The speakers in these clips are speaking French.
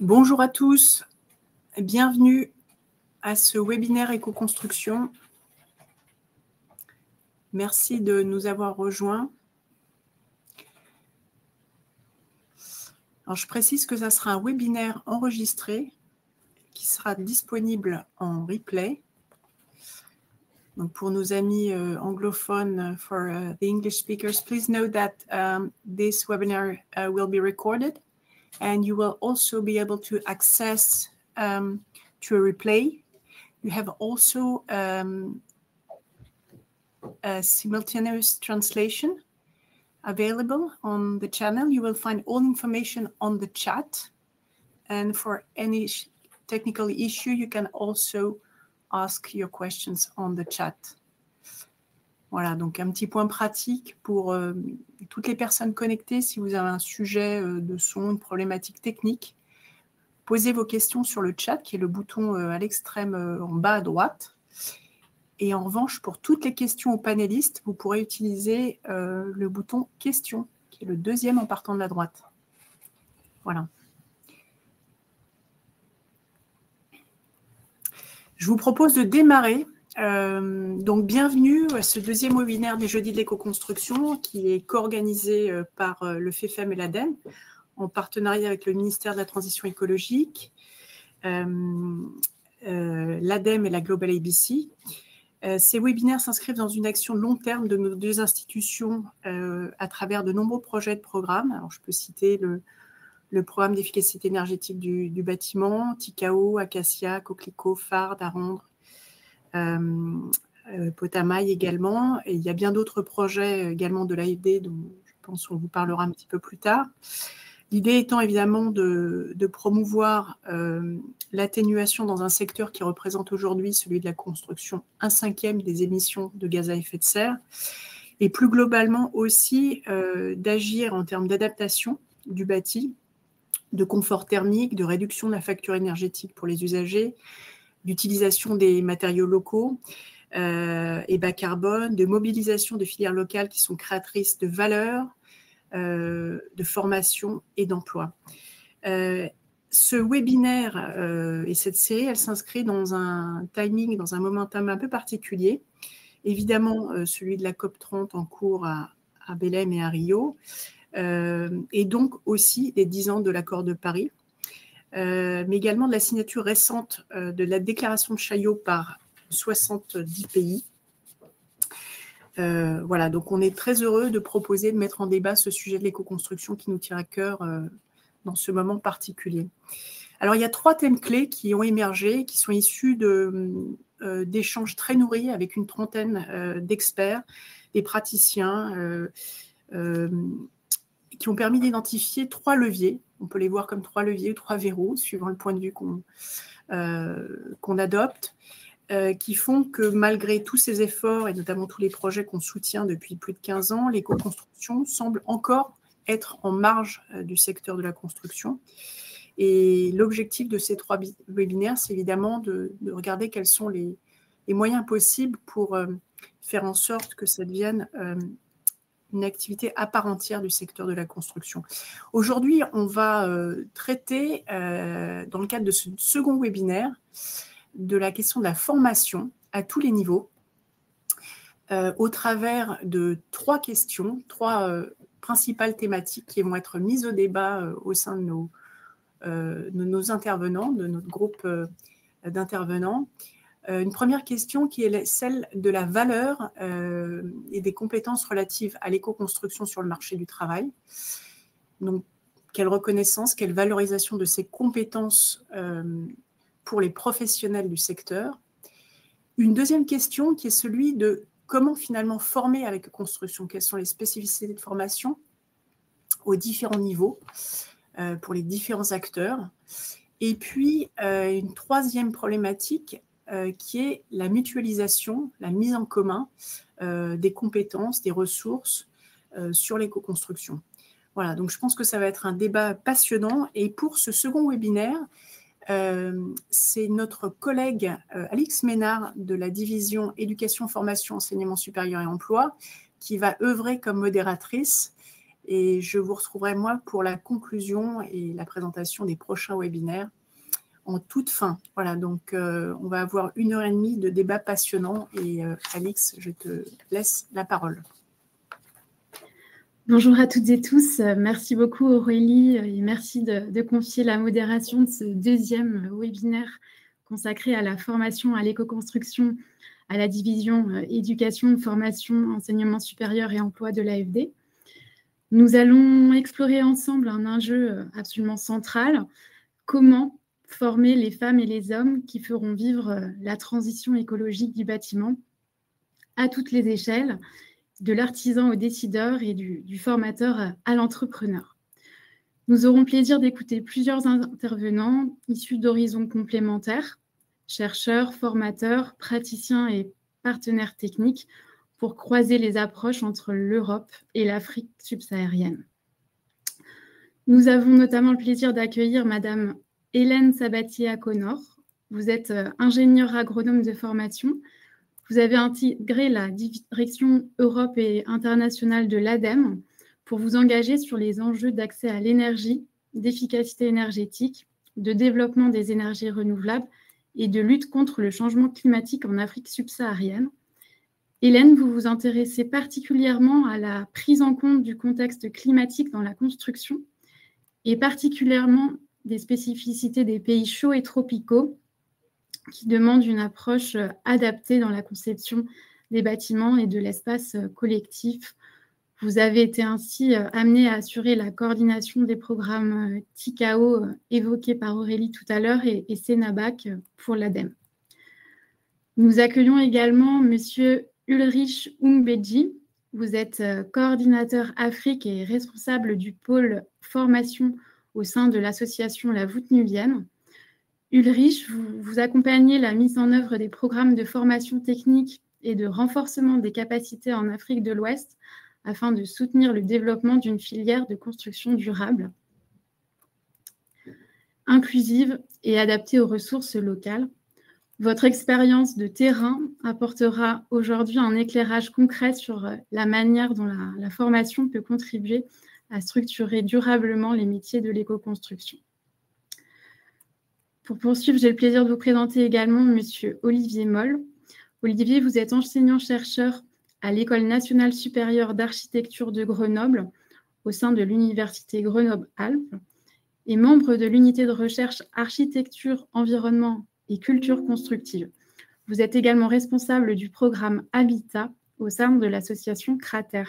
Bonjour à tous, bienvenue à ce webinaire éco-construction. Merci de nous avoir rejoints. Alors, je précise que ça sera un webinaire enregistré qui sera disponible en replay. Donc, pour nos amis anglophones, for the English speakers, please note that this webinar will be recorded and you will also be able to access to a replay. You have also a simultaneous translation available on the channel. You will find all information on the chat. And for any technical issue, you can also ask your questions on the chat. Voilà, donc un petit point pratique pour toutes les personnes connectées. Si vous avez un sujet de son, une problématique technique, posez vos questions sur le chat, qui est le bouton à l'extrême en bas à droite. Et en revanche, pour toutes les questions aux panélistes, vous pourrez utiliser le bouton « Questions », qui est le deuxième en partant de la droite. Voilà. Je vous propose de démarrer. Donc, bienvenue à ce deuxième webinaire des Jeudis de l'éco-construction, qui est co-organisé par le FEFEM et l'ADEME, en partenariat avec le ministère de la Transition écologique, l'ADEME et la Global ABC. Ces webinaires s'inscrivent dans une action de long terme de nos deux institutions à travers de nombreux projets de programmes. Alors, je peux citer le programme d'efficacité énergétique du bâtiment, Tikao, Acacia, Coquelicot, Fard, Arondre, Potamaille également. Et il y a bien d'autres projets également de l'AFD dont je pense qu'on vous parlera un petit peu plus tard. L'idée étant évidemment de promouvoir l'atténuation dans un secteur qui représente aujourd'hui, celui de la construction, 1/5 des émissions de gaz à effet de serre, et plus globalement aussi d'agir en termes d'adaptation du bâti, de confort thermique, de réduction de la facture énergétique pour les usagers, d'utilisation des matériaux locaux et bas carbone, de mobilisation de filières locales qui sont créatrices de valeur, de formation et d'emploi. Ce webinaire et cette série, elle s'inscrit dans un timing, dans un momentum un peu particulier. Évidemment, celui de la COP30 en cours à Belém et à Rio, et donc aussi les 10 ans de l'accord de Paris, mais également de la signature récente de la déclaration de Chaillot par 70 pays. Voilà, donc on est très heureux de proposer, de mettre en débat ce sujet de l'éco-construction qui nous tient à cœur dans ce moment particulier. Alors, il y a 3 thèmes clés qui ont émergé, qui sont issus d'échanges très nourris avec une trentaine d'experts, des praticiens, qui ont permis d'identifier 3 leviers. On peut les voir comme 3 leviers ou 3 verrous, suivant le point de vue qu'on adopte. Qui font que malgré tous ces efforts et notamment tous les projets qu'on soutient depuis plus de 15 ans, l'éco-construction semble encore être en marge du secteur de la construction. Et l'objectif de ces 3 webinaires, c'est évidemment de regarder quels sont les moyens possibles pour faire en sorte que ça devienne une activité à part entière du secteur de la construction. Aujourd'hui, on va traiter, dans le cadre de ce second webinaire, de la question de la formation à tous les niveaux, au travers de 3 questions, 3 principales thématiques qui vont être mises au débat au sein de nos intervenants, de notre groupe d'intervenants. Une première question qui est celle de la valeur et des compétences relatives à l'éco-construction sur le marché du travail. Donc, quelle reconnaissance, quelle valorisation de ces compétences pour les professionnels du secteur. Une deuxième question qui est celui de comment finalement former avec la construction, quelles sont les spécificités de formation aux différents niveaux pour les différents acteurs. Et puis, une troisième problématique qui est la mutualisation, la mise en commun des compétences, des ressources sur l'éco-construction. Voilà, donc je pense que ça va être un débat passionnant. Et pour ce second webinaire, c'est notre collègue Alix Ménard de la division éducation, formation, enseignement supérieur et emploi qui va œuvrer comme modératrice Et je vous retrouverai, moi, pour la conclusion et la présentation des prochains webinaires en toute fin. Voilà, donc on va avoir 1h30 de débat passionnant. Et Alix, je te laisse la parole. Bonjour à toutes et tous. Merci beaucoup Aurélie et merci de confier la modération de ce deuxième webinaire consacré à la formation à l'éco-construction à la division éducation, formation, enseignement supérieur et emploi de l'AFD. Nous allons explorer ensemble un enjeu absolument central, comment former les femmes et les hommes qui feront vivre la transition écologique du bâtiment à toutes les échelles, de l'artisan au décideur et du formateur à l'entrepreneur. Nous aurons plaisir d'écouter plusieurs intervenants issus d'horizons complémentaires, chercheurs, formateurs, praticiens et partenaires techniques pour croiser les approches entre l'Europe et l'Afrique subsaharienne. Nous avons notamment le plaisir d'accueillir Madame Hélène Sabatier-Aconor. Vous êtes ingénieure agronome de formation. Vous avez intégré la direction Europe et internationale de l'ADEME pour vous engager sur les enjeux d'accès à l'énergie, d'efficacité énergétique, de développement des énergies renouvelables et de lutte contre le changement climatique en Afrique subsaharienne. Hélène, vous vous intéressez particulièrement à la prise en compte du contexte climatique dans la construction et particulièrement des spécificités des pays chauds et tropicaux qui demandent une approche adaptée dans la conception des bâtiments et de l'espace collectif. Vous avez été ainsi amené à assurer la coordination des programmes TICAO évoqués par Aurélie tout à l'heure et Senabac pour l'ADEME. Nous accueillons également Monsieur Ulrich Umbeji. Vous êtes coordinateur Afrique et responsable du pôle formation au sein de l'association La Voûte Nubienne. Ulrich, vous accompagnez la mise en œuvre des programmes de formation technique et de renforcement des capacités en Afrique de l'Ouest afin de soutenir le développement d'une filière de construction durable, inclusive et adaptée aux ressources locales. Votre expérience de terrain apportera aujourd'hui un éclairage concret sur la manière dont la formation peut contribuer à structurer durablement les métiers de l'éco-construction. Pour poursuivre, j'ai le plaisir de vous présenter également Monsieur Olivier Moll. Olivier, vous êtes enseignant-chercheur à l'École nationale supérieure d'architecture de Grenoble au sein de l'Université Grenoble-Alpes et membre de l'unité de recherche architecture, environnement et culture constructive. Vous êtes également responsable du programme Habitat au sein de l'association Crater.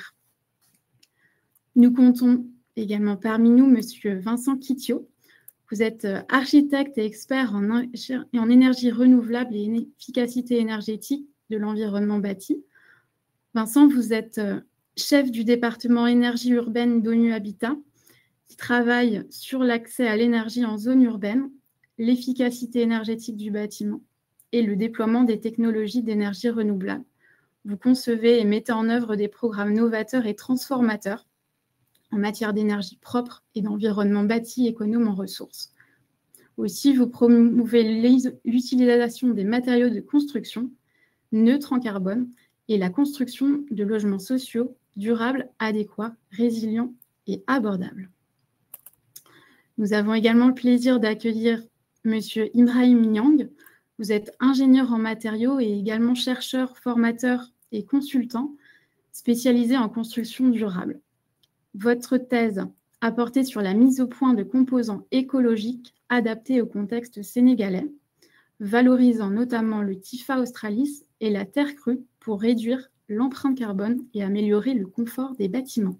Nous comptons également parmi nous Monsieur Vincent Quittiot. Vous êtes architecte et expert en énergie renouvelable et efficacité énergétique de l'environnement bâti. Vincent, vous êtes chef du département énergie urbaine d'ONU Habitat, qui travaille sur l'accès à l'énergie en zone urbaine, l'efficacité énergétique du bâtiment et le déploiement des technologies d'énergie renouvelable. Vous concevez et mettez en œuvre des programmes novateurs et transformateurs en matière d'énergie propre et d'environnement bâti économe en ressources. Aussi, vous promouvez l'utilisation des matériaux de construction neutres en carbone et la construction de logements sociaux durables, adéquats, résilients et abordables. Nous avons également le plaisir d'accueillir Monsieur Ibrahim Niang. Vous êtes ingénieur en matériaux et également chercheur, formateur et consultant spécialisé en construction durable. Votre thèse a porté sur la mise au point de composants écologiques adaptés au contexte sénégalais, valorisant notamment le Tifa australis et la terre crue pour réduire l'empreinte carbone et améliorer le confort des bâtiments.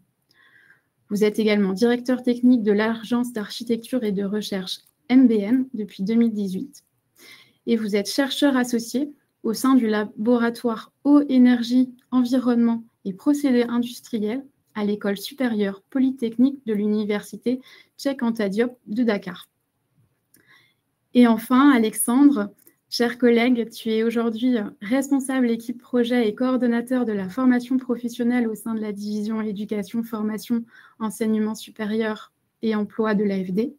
Vous êtes également directeur technique de l'Agence d'architecture et de recherche MBN depuis 2018. Et vous êtes chercheur associé au sein du laboratoire Eau, Énergie, Environnement et Procédés industriels à l'École supérieure polytechnique de l'Université Cheikh Anta Diop de Dakar. Et enfin, Alexandre, cher collègue, tu es aujourd'hui responsable équipe projet et coordonnateur de la formation professionnelle au sein de la division éducation, formation, enseignement supérieur et emploi de l'AFD.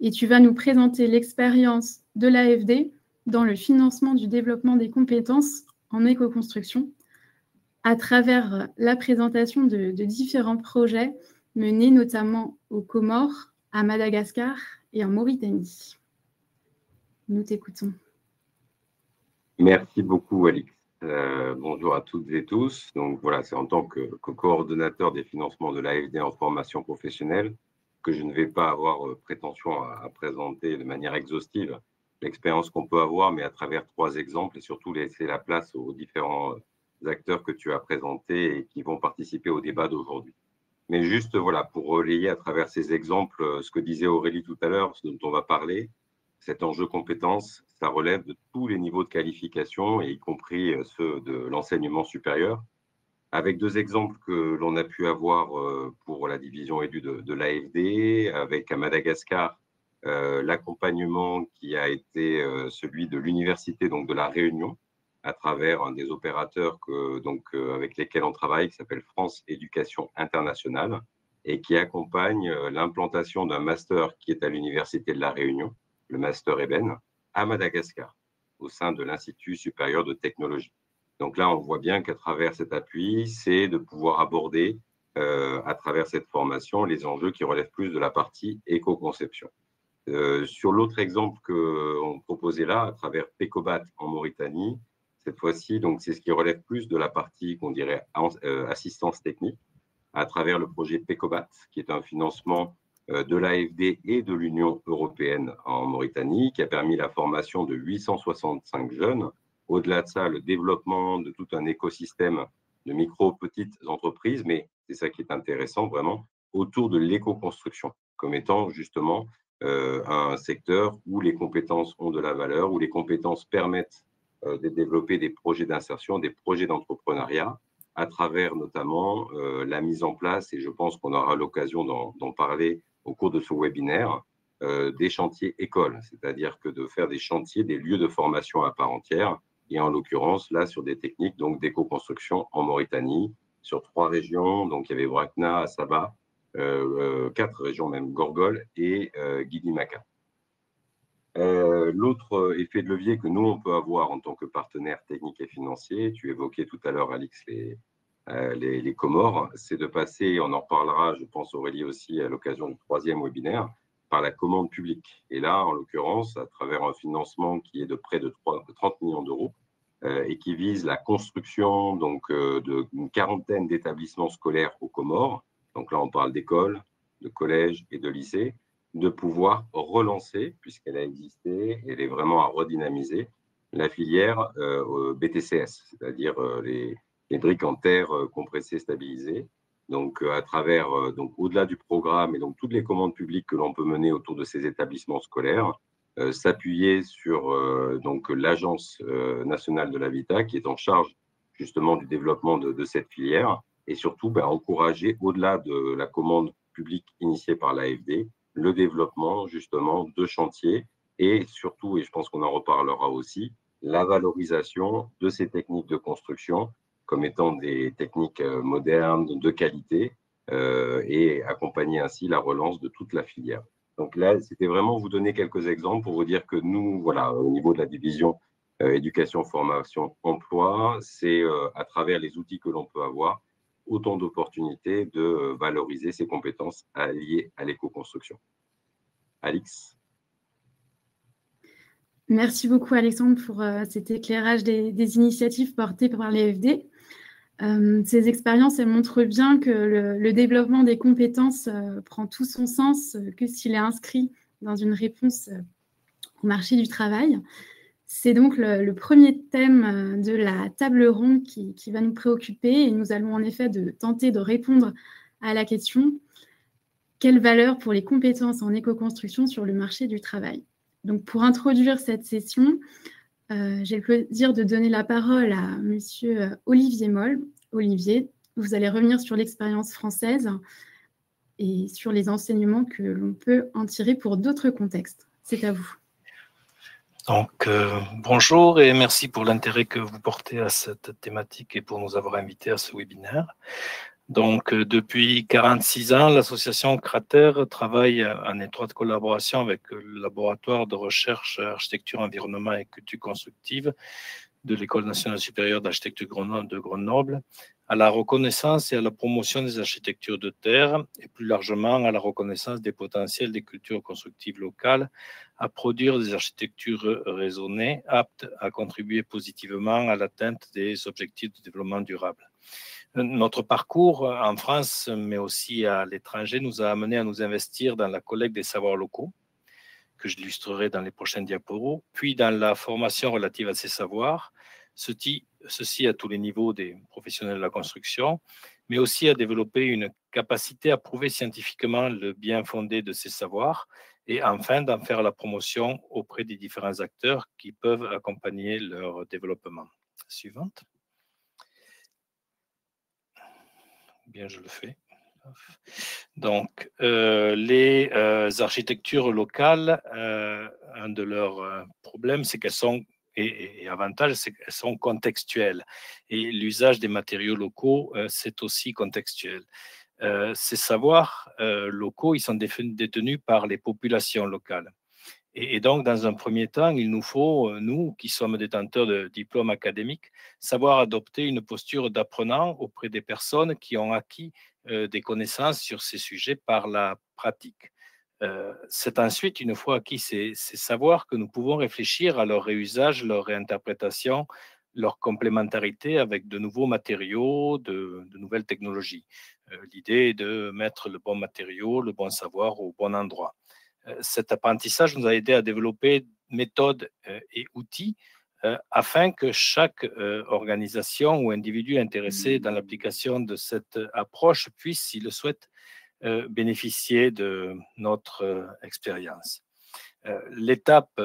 Et tu vas nous présenter l'expérience de l'AFD dans le financement du développement des compétences en éco-construction à travers la présentation de différents projets menées notamment aux Comores, à Madagascar et en Mauritanie. Nous t'écoutons. Merci beaucoup, Alix. Bonjour à toutes et tous. Donc voilà, c'est en tant que coordonnateur des financements de l'AFD en formation professionnelle que je ne vais pas avoir prétention à présenter de manière exhaustive l'expérience qu'on peut avoir, mais à travers 3 exemples et surtout laisser la place aux différents acteurs que tu as présentés et qui vont participer au débat d'aujourd'hui. Mais juste voilà, pour relayer à travers ces exemples ce que disait Aurélie tout à l'heure, ce dont on va parler, cet enjeu compétences, ça relève de tous les niveaux de qualification, et y compris ceux de l'enseignement supérieur, avec 2 exemples que l'on a pu avoir pour la division édu de l'AFD, avec à Madagascar, l'accompagnement qui a été celui de l'université donc de La Réunion, à travers un des opérateurs avec lesquels on travaille, qui s'appelle France Éducation Internationale, et qui accompagne l'implantation d'un master qui est à l'université de La Réunion, le master Eben, à Madagascar, au sein de l'Institut supérieur de technologie. Donc là, on voit bien qu'à travers cet appui, c'est de pouvoir aborder à travers cette formation les enjeux qui relèvent plus de la partie éco-conception. Sur l'autre exemple qu'on proposait là, à travers PECOBAT en Mauritanie, cette fois-ci, donc c'est ce qui relève plus de la partie qu'on dirait assistance technique, à travers le projet PECOBAT, qui est un financement de l'AFD et de l'Union européenne en Mauritanie, qui a permis la formation de 865 jeunes. Au-delà de ça, le développement de tout un écosystème de micro-petites entreprises, mais c'est ça qui est intéressant vraiment, autour de l'éco-construction, comme étant justement un secteur où les compétences ont de la valeur, où les compétences permettent de développer des projets d'insertion, des projets d'entrepreneuriat, à travers notamment la mise en place, et je pense qu'on aura l'occasion d'en parler au cours de ce webinaire, des chantiers écoles, c'est-à-dire que de faire des chantiers, des lieux de formation à part entière, et en l'occurrence là sur des techniques donc d'éco-construction en Mauritanie, sur 3 régions, donc il y avait Brakna, Asaba, 4 régions même, Gorgol et Guidimaka. L'autre effet de levier que nous, on peut avoir en tant que partenaire technique et financier, tu évoquais tout à l'heure, Alix, les Comores, c'est de passer, on en reparlera, je pense Aurélie aussi, à l'occasion du 3e webinaire, par la commande publique. Et là, en l'occurrence, à travers un financement qui est de près de 30 millions d'euros et qui vise la construction d'une quarantaine d'établissements scolaires aux Comores. Donc là, on parle d'écoles, de collèges et de lycées, de pouvoir relancer, puisqu'elle a existé, elle est vraiment à redynamiser, la filière BTCS, c'est-à-dire les briques en terre compressées stabilisées. Donc, à travers, au-delà du programme et donc toutes les commandes publiques que l'on peut mener autour de ces établissements scolaires, s'appuyer sur l'Agence nationale de l'habitat qui est en charge justement du développement de cette filière et surtout encourager, au-delà de la commande publique initiée par l'AFD, le développement justement de chantiers et surtout, et je pense qu'on en reparlera aussi, la valorisation de ces techniques de construction comme étant des techniques modernes, de qualité, et accompagner ainsi la relance de toute la filière. Donc là, c'était vraiment vous donner quelques exemples pour vous dire que nous, voilà, au niveau de la division éducation, formation, emploi, c'est à travers les outils que l'on peut avoir, autant d'opportunités de valoriser ces compétences liées à l'éco-construction. Alix. Merci beaucoup Alexandre pour cet éclairage des initiatives portées par l'AFD. Ces expériences, elles montrent bien que le développement des compétences prend tout son sens que s'il est inscrit dans une réponse au marché du travail. C'est donc le premier thème de la table ronde qui va nous préoccuper et nous allons en effet tenter de répondre à la question « Quelle valeur pour les compétences en éco-construction sur le marché du travail ?» Donc, pour introduire cette session, j'ai le plaisir de donner la parole à Monsieur Olivier Moll. Olivier, vous allez revenir sur l'expérience française et sur les enseignements que l'on peut en tirer pour d'autres contextes. C'est à vous. Donc, bonjour et merci pour l'intérêt que vous portez à cette thématique et pour nous avoir invités à ce webinaire. Donc, depuis 46 ans, l'association Crater travaille en étroite collaboration avec le laboratoire de recherche architecture, environnement et culture constructive de l'École nationale supérieure d'architecture de Grenoble, à la reconnaissance et à la promotion des architectures de terre et plus largement à la reconnaissance des potentiels des cultures constructives locales à produire des architectures raisonnées aptes à contribuer positivement à l'atteinte des objectifs de développement durable. Notre parcours en France, mais aussi à l'étranger, nous a amené à nous investir dans la collecte des savoirs locaux, que j'illustrerai dans les prochaines diapos, puis dans la formation relative à ces savoirs, ceci à tous les niveaux des professionnels de la construction, mais aussi à développer une capacité à prouver scientifiquement le bien fondé de ces savoirs et enfin d'en faire la promotion auprès des différents acteurs qui peuvent accompagner leur développement. Suivante. Bien, je le fais. Donc, les architectures locales, un de leurs problèmes, c'est qu'elles sont, et avantage, c'est qu'elles sont contextuelles. Et l'usage des matériaux locaux, c'est aussi contextuel. Ces savoirs locaux, ils sont détenus par les populations locales. Et donc, dans un premier temps, il nous faut, nous qui sommes détenteurs de diplômes académiques, savoir adopter une posture d'apprenant auprès des personnes qui ont acquis des connaissances sur ces sujets par la pratique. C'est ensuite, une fois acquis ces savoirs, que nous pouvons réfléchir à leur réusage, leur réinterprétation, leur complémentarité avec de nouveaux matériaux, de nouvelles technologies. L'idée est de mettre le bon matériau, le bon savoir au bon endroit. Cet apprentissage nous a aidé à développer méthodes et outils afin que chaque organisation ou individu intéressé dans l'application de cette approche puisse, s'il le souhaite, bénéficier de notre expérience. L'étape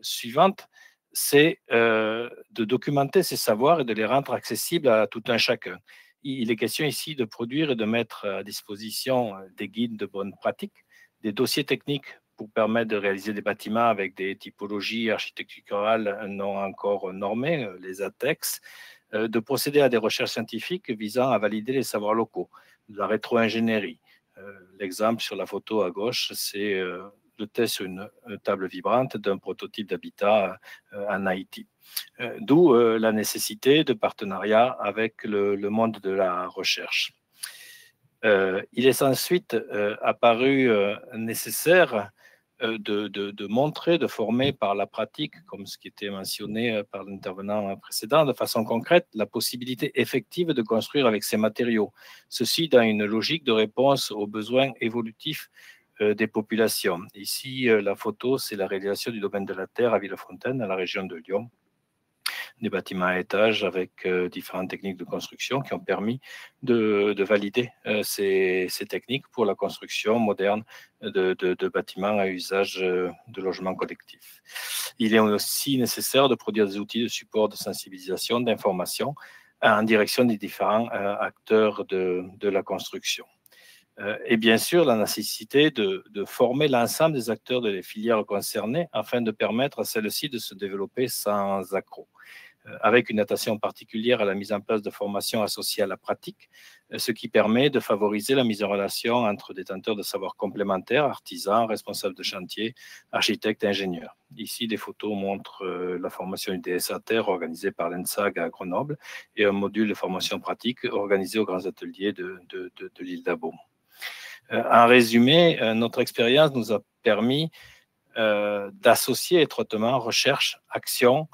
suivante, c'est de documenter ces savoirs et de les rendre accessibles à tout un chacun. Il est question ici de produire et de mettre à disposition des guides de bonnes pratiques, des dossiers techniques pour permettre de réaliser des bâtiments avec des typologies architecturales non encore normées, les ATEX, de procéder à des recherches scientifiques visant à valider les savoirs locaux, de la rétro-ingénierie. L'exemple sur la photo à gauche, c'est le test sur une table vibrante d'un prototype d'habitat en Haïti. D'où la nécessité de partenariat avec le monde de la recherche. Il est ensuite apparu nécessaire de montrer, de former par la pratique, comme ce qui était mentionné par l'intervenant précédent, de façon concrète, la possibilité effective de construire avec ces matériaux. Ceci dans une logique de réponse aux besoins évolutifs des populations. Ici, la photo, c'est la réalisation du domaine de la Terre à Villefontaine, dans la région de Lyon. Des bâtiments à étages avec différentes techniques de construction qui ont permis de valider ces techniques pour la construction moderne de bâtiments à usage de logement collectif. Il est aussi nécessaire de produire des outils de support, de sensibilisation, d'information en direction des différents acteurs de la construction. Et bien sûr, la nécessité de former l'ensemble des acteurs de les filières concernées afin de permettre à celles-ci de se développer sans accroc, avec une attention particulière à la mise en place de formations associées à la pratique, ce qui permet de favoriser la mise en relation entre détenteurs de savoirs complémentaires, artisans, responsables de chantier, architectes et ingénieurs. Ici, des photos montrent la formation UDS à terre organisée par l'ENSAG à Grenoble et un module de formation pratique organisé aux grands ateliers de l'île d'Abo. En résumé, notre expérience nous a permis d'associer étroitement recherche, action,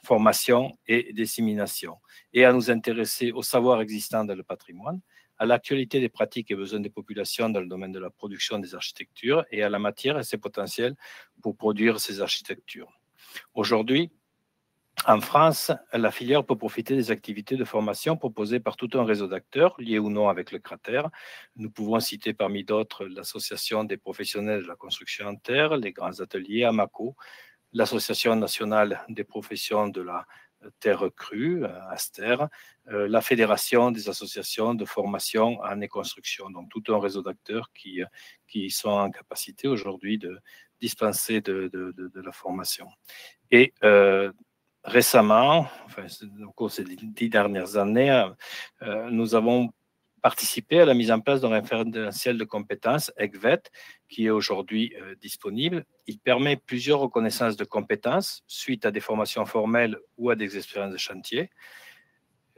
formation et dissémination, et à nous intéresser aux savoirs existants dans le patrimoine, à l'actualité des pratiques et besoins des populations dans le domaine de la production des architectures et à la matière et ses potentiels pour produire ces architectures. Aujourd'hui, en France, la filière peut profiter des activités de formation proposées par tout un réseau d'acteurs, liés ou non avec le cratère. Nous pouvons citer parmi d'autres l'Association des professionnels de la construction en terre, les grands ateliers AMACO, l'Association nationale des professions de la terre crue, ASTER, la Fédération des associations de formation en construction, donc tout un réseau d'acteurs qui sont en capacité aujourd'hui de dispenser de la formation. Et récemment, au cours de ces 10 dernières années, nous avons participer à la mise en place d'un référentiel de compétences, ECVET, qui est aujourd'hui disponible. Il permet plusieurs reconnaissances de compétences suite à des formations formelles ou à des expériences de chantier.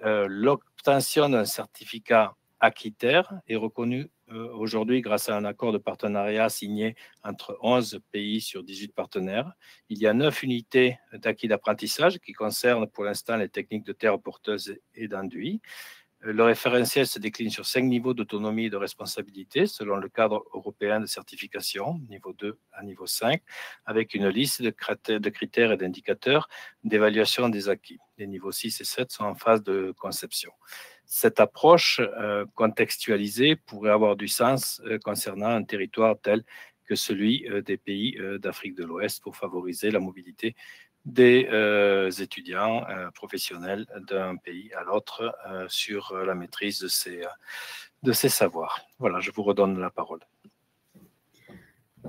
l'obtention d'un certificat acquitaire est reconnue aujourd'hui grâce à un accord de partenariat signé entre 11 pays sur 18 partenaires. Il y a 9 unités d'acquis d'apprentissage qui concernent pour l'instant les techniques de terre porteuse et d'enduit. Le référentiel se décline sur 5 niveaux d'autonomie et de responsabilité selon le cadre européen de certification, niveau 2 à niveau 5, avec une liste de critères et d'indicateurs d'évaluation des acquis. Les niveaux 6 et 7 sont en phase de conception. Cette approche contextualisée pourrait avoir du sens concernant un territoire tel que celui des pays d'Afrique de l'Ouest pour favoriser la mobilité des étudiants professionnels d'un pays à l'autre sur la maîtrise de ces savoirs. Voilà, je vous redonne la parole.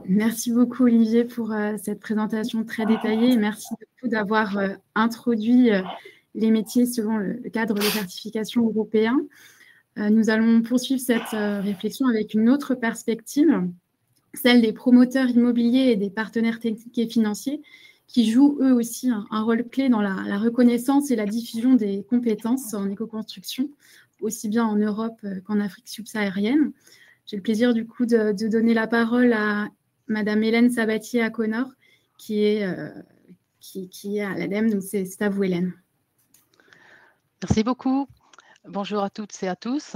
Merci beaucoup, Olivier, pour cette présentation très détaillée. Et merci beaucoup d'avoir introduit les métiers selon le cadre de certification européen. Nous allons poursuivre cette réflexion avec une autre perspective, celle des promoteurs immobiliers et des partenaires techniques et financiers qui jouent eux aussi un rôle clé dans la reconnaissance et la diffusion des compétences en éco-construction, aussi bien en Europe qu'en Afrique subsaharienne. J'ai le plaisir du coup de donner la parole à Madame Hélène Sabatier-Aconor, qui est à l'ADEME. Donc c'est à vous, Hélène. Merci beaucoup. Bonjour à toutes et à tous.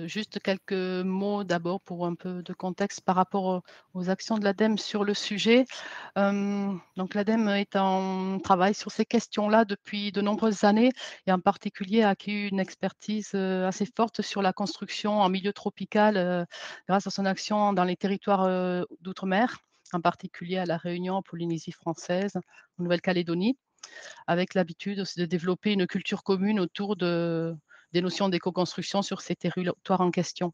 Juste quelques mots d'abord pour un peu de contexte par rapport aux actions de l'ADEME sur le sujet. Donc l'ADEME est en travail sur ces questions-là depuis de nombreuses années et en particulier a acquis une expertise assez forte sur la construction en milieu tropical grâce à son action dans les territoires d'outre-mer, en particulier à La Réunion, en Polynésie française, en Nouvelle-Calédonie, avec l'habitude aussi de développer une culture commune autour des notions d'éco-construction sur ces territoires en question.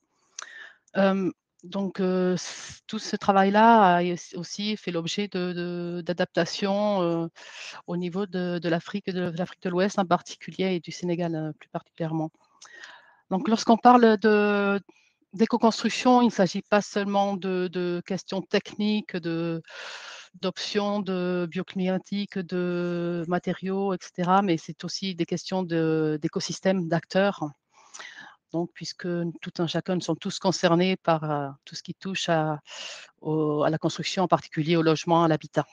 Donc, tout ce travail-là a aussi fait l'objet d'adaptations au niveau de l'Afrique de l'Ouest en particulier et du Sénégal plus particulièrement. Donc, lorsqu'on parle d'éco-construction, il ne s'agit pas seulement de questions techniques, d'options de bioclimatiques, de matériaux, etc. Mais c'est aussi des questions d'écosystèmes, d'acteurs. Donc, puisque tout un chacun sont tous concernés par tout ce qui touche à la construction, en particulier au logement, à l'habitat.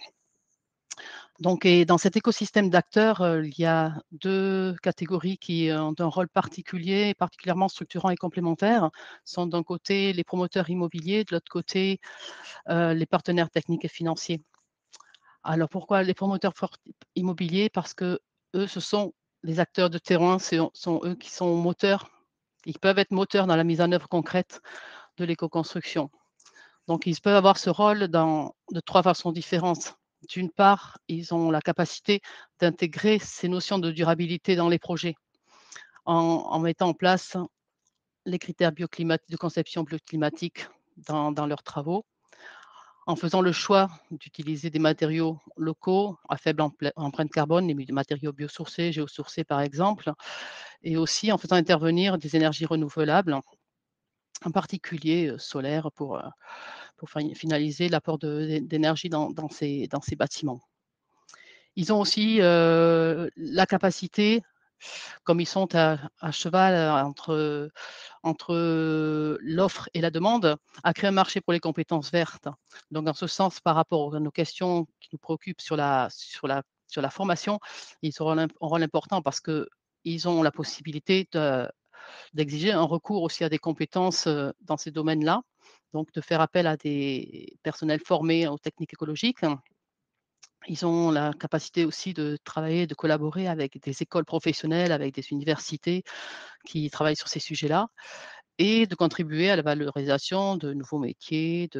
Donc, et dans cet écosystème d'acteurs, il y a 2 catégories qui ont un rôle particulier, particulièrement structurant et complémentaire. Sont d'un côté les promoteurs immobiliers, de l'autre côté les partenaires techniques et financiers. Alors, pourquoi les promoteurs immobiliers? Parce que eux, ce sont les acteurs de terrain, sont eux qui sont moteurs. Ils peuvent être moteurs dans la mise en œuvre concrète de l'éco-construction. Donc, ils peuvent avoir ce rôle de 3 façons différentes. D'une part, ils ont la capacité d'intégrer ces notions de durabilité dans les projets en mettant en place les critères bioclimatiques, de conception bioclimatique dans leurs travaux, en faisant le choix d'utiliser des matériaux locaux à faible empreinte carbone, les matériaux biosourcés, géosourcés par exemple, et aussi en faisant intervenir des énergies renouvelables, en particulier solaire, pour finaliser l'apport d'énergie dans ces bâtiments. Ils ont aussi la capacité, comme ils sont à cheval entre l'offre et la demande, à créer un marché pour les compétences vertes. Donc, dans ce sens, par rapport à nos questions qui nous préoccupent sur la formation, ils auront un rôle important parce qu'ils ont la possibilité d'exiger un recours aussi à des compétences dans ces domaines-là, donc de faire appel à des personnels formés aux techniques écologiques. Ils ont la capacité aussi de travailler, de collaborer avec des écoles professionnelles, avec des universités qui travaillent sur ces sujets-là et de contribuer à la valorisation de nouveaux métiers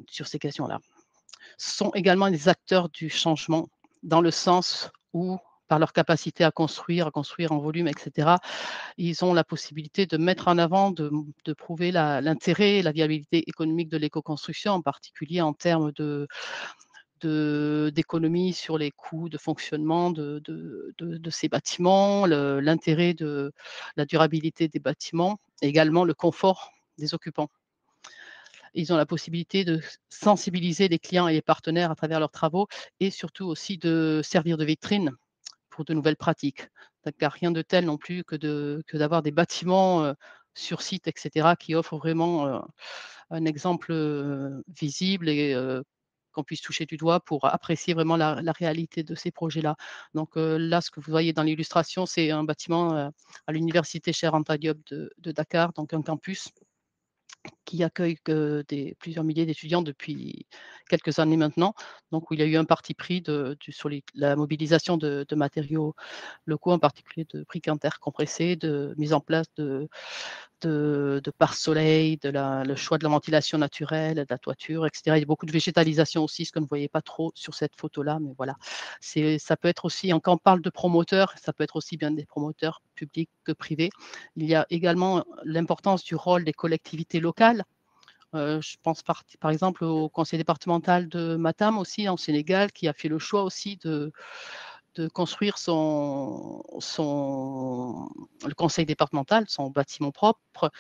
sur ces questions-là. Ce sont également des acteurs du changement dans le sens où, par leur capacité à construire en volume, etc., ils ont la possibilité de mettre en avant, de prouver l'intérêt et la viabilité économique de l'éco-construction, en particulier en termes d'économie sur les coûts de fonctionnement de ces bâtiments, l'intérêt de la durabilité des bâtiments, et également le confort des occupants. Ils ont la possibilité de sensibiliser les clients et les partenaires à travers leurs travaux et surtout aussi de servir de vitrine pour de nouvelles pratiques. Car rien de tel non plus que d'avoir des bâtiments sur site, etc., qui offrent vraiment un exemple visible et qu'on puisse toucher du doigt pour apprécier vraiment la réalité de ces projets-là. Donc là, ce que vous voyez dans l'illustration, c'est un bâtiment à l'université Cheikh Anta Diop de Dakar, donc un campus qui accueille plusieurs milliers d'étudiants depuis quelques années maintenant, donc où il y a eu un parti pris sur la mobilisation de matériaux locaux, en particulier de briques intercompressées, de mise en place de pare-soleil, le choix de la ventilation naturelle, de la toiture, etc. Il y a beaucoup de végétalisation aussi, ce que vous ne voyez pas trop sur cette photo-là, mais voilà. Ça peut être aussi, quand on parle de promoteurs, ça peut être aussi bien des promoteurs publics que privés. Il y a également l'importance du rôle des collectivités locales. Je pense par exemple au conseil départemental de Matam aussi, en Sénégal, qui a fait le choix aussi de construire le conseil départemental, son bâtiment propre,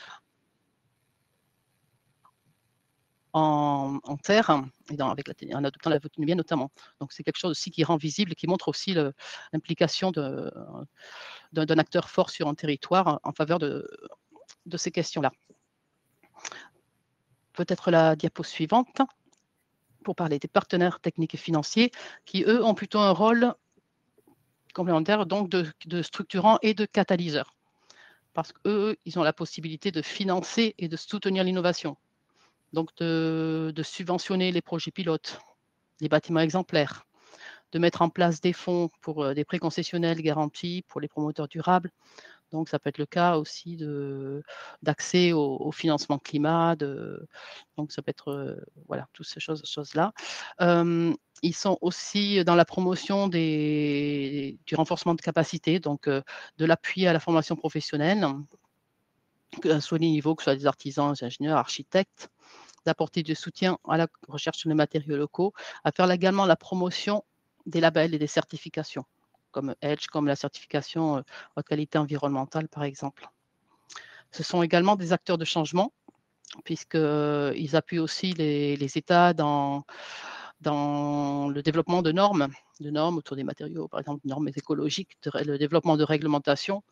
en terre, et en adoptant la voûte nubienne notamment. Donc c'est quelque chose aussi qui rend visible et qui montre aussi l'implication d'un acteur fort sur un territoire en faveur de ces questions-là. Peut-être la diapo suivante, pour parler des partenaires techniques et financiers, qui, eux, ont plutôt un rôle complémentaire, donc de structurant et de catalyseur. Parce qu'eux, ils ont la possibilité de financer et de soutenir l'innovation. Donc, de subventionner les projets pilotes, les bâtiments exemplaires, de mettre en place des fonds pour des prêts concessionnels garantis pour les promoteurs durables. Donc, ça peut être le cas aussi d'accès au financement climat. Donc, ça peut être voilà, toutes ces choses-là. Ils sont aussi dans la promotion du renforcement de capacité, donc de l'appui à la formation professionnelle, à tous les niveaux, que ce soit des artisans, des ingénieurs, architectes, d'apporter du soutien à la recherche sur les matériaux locaux, à faire également la promotion des labels et des certifications, comme EDGE, comme la certification haute qualité environnementale, par exemple. Ce sont également des acteurs de changement, puisqu'ils appuient aussi les États dans le développement de normes autour des matériaux, par exemple, normes écologiques, le développement de réglementations,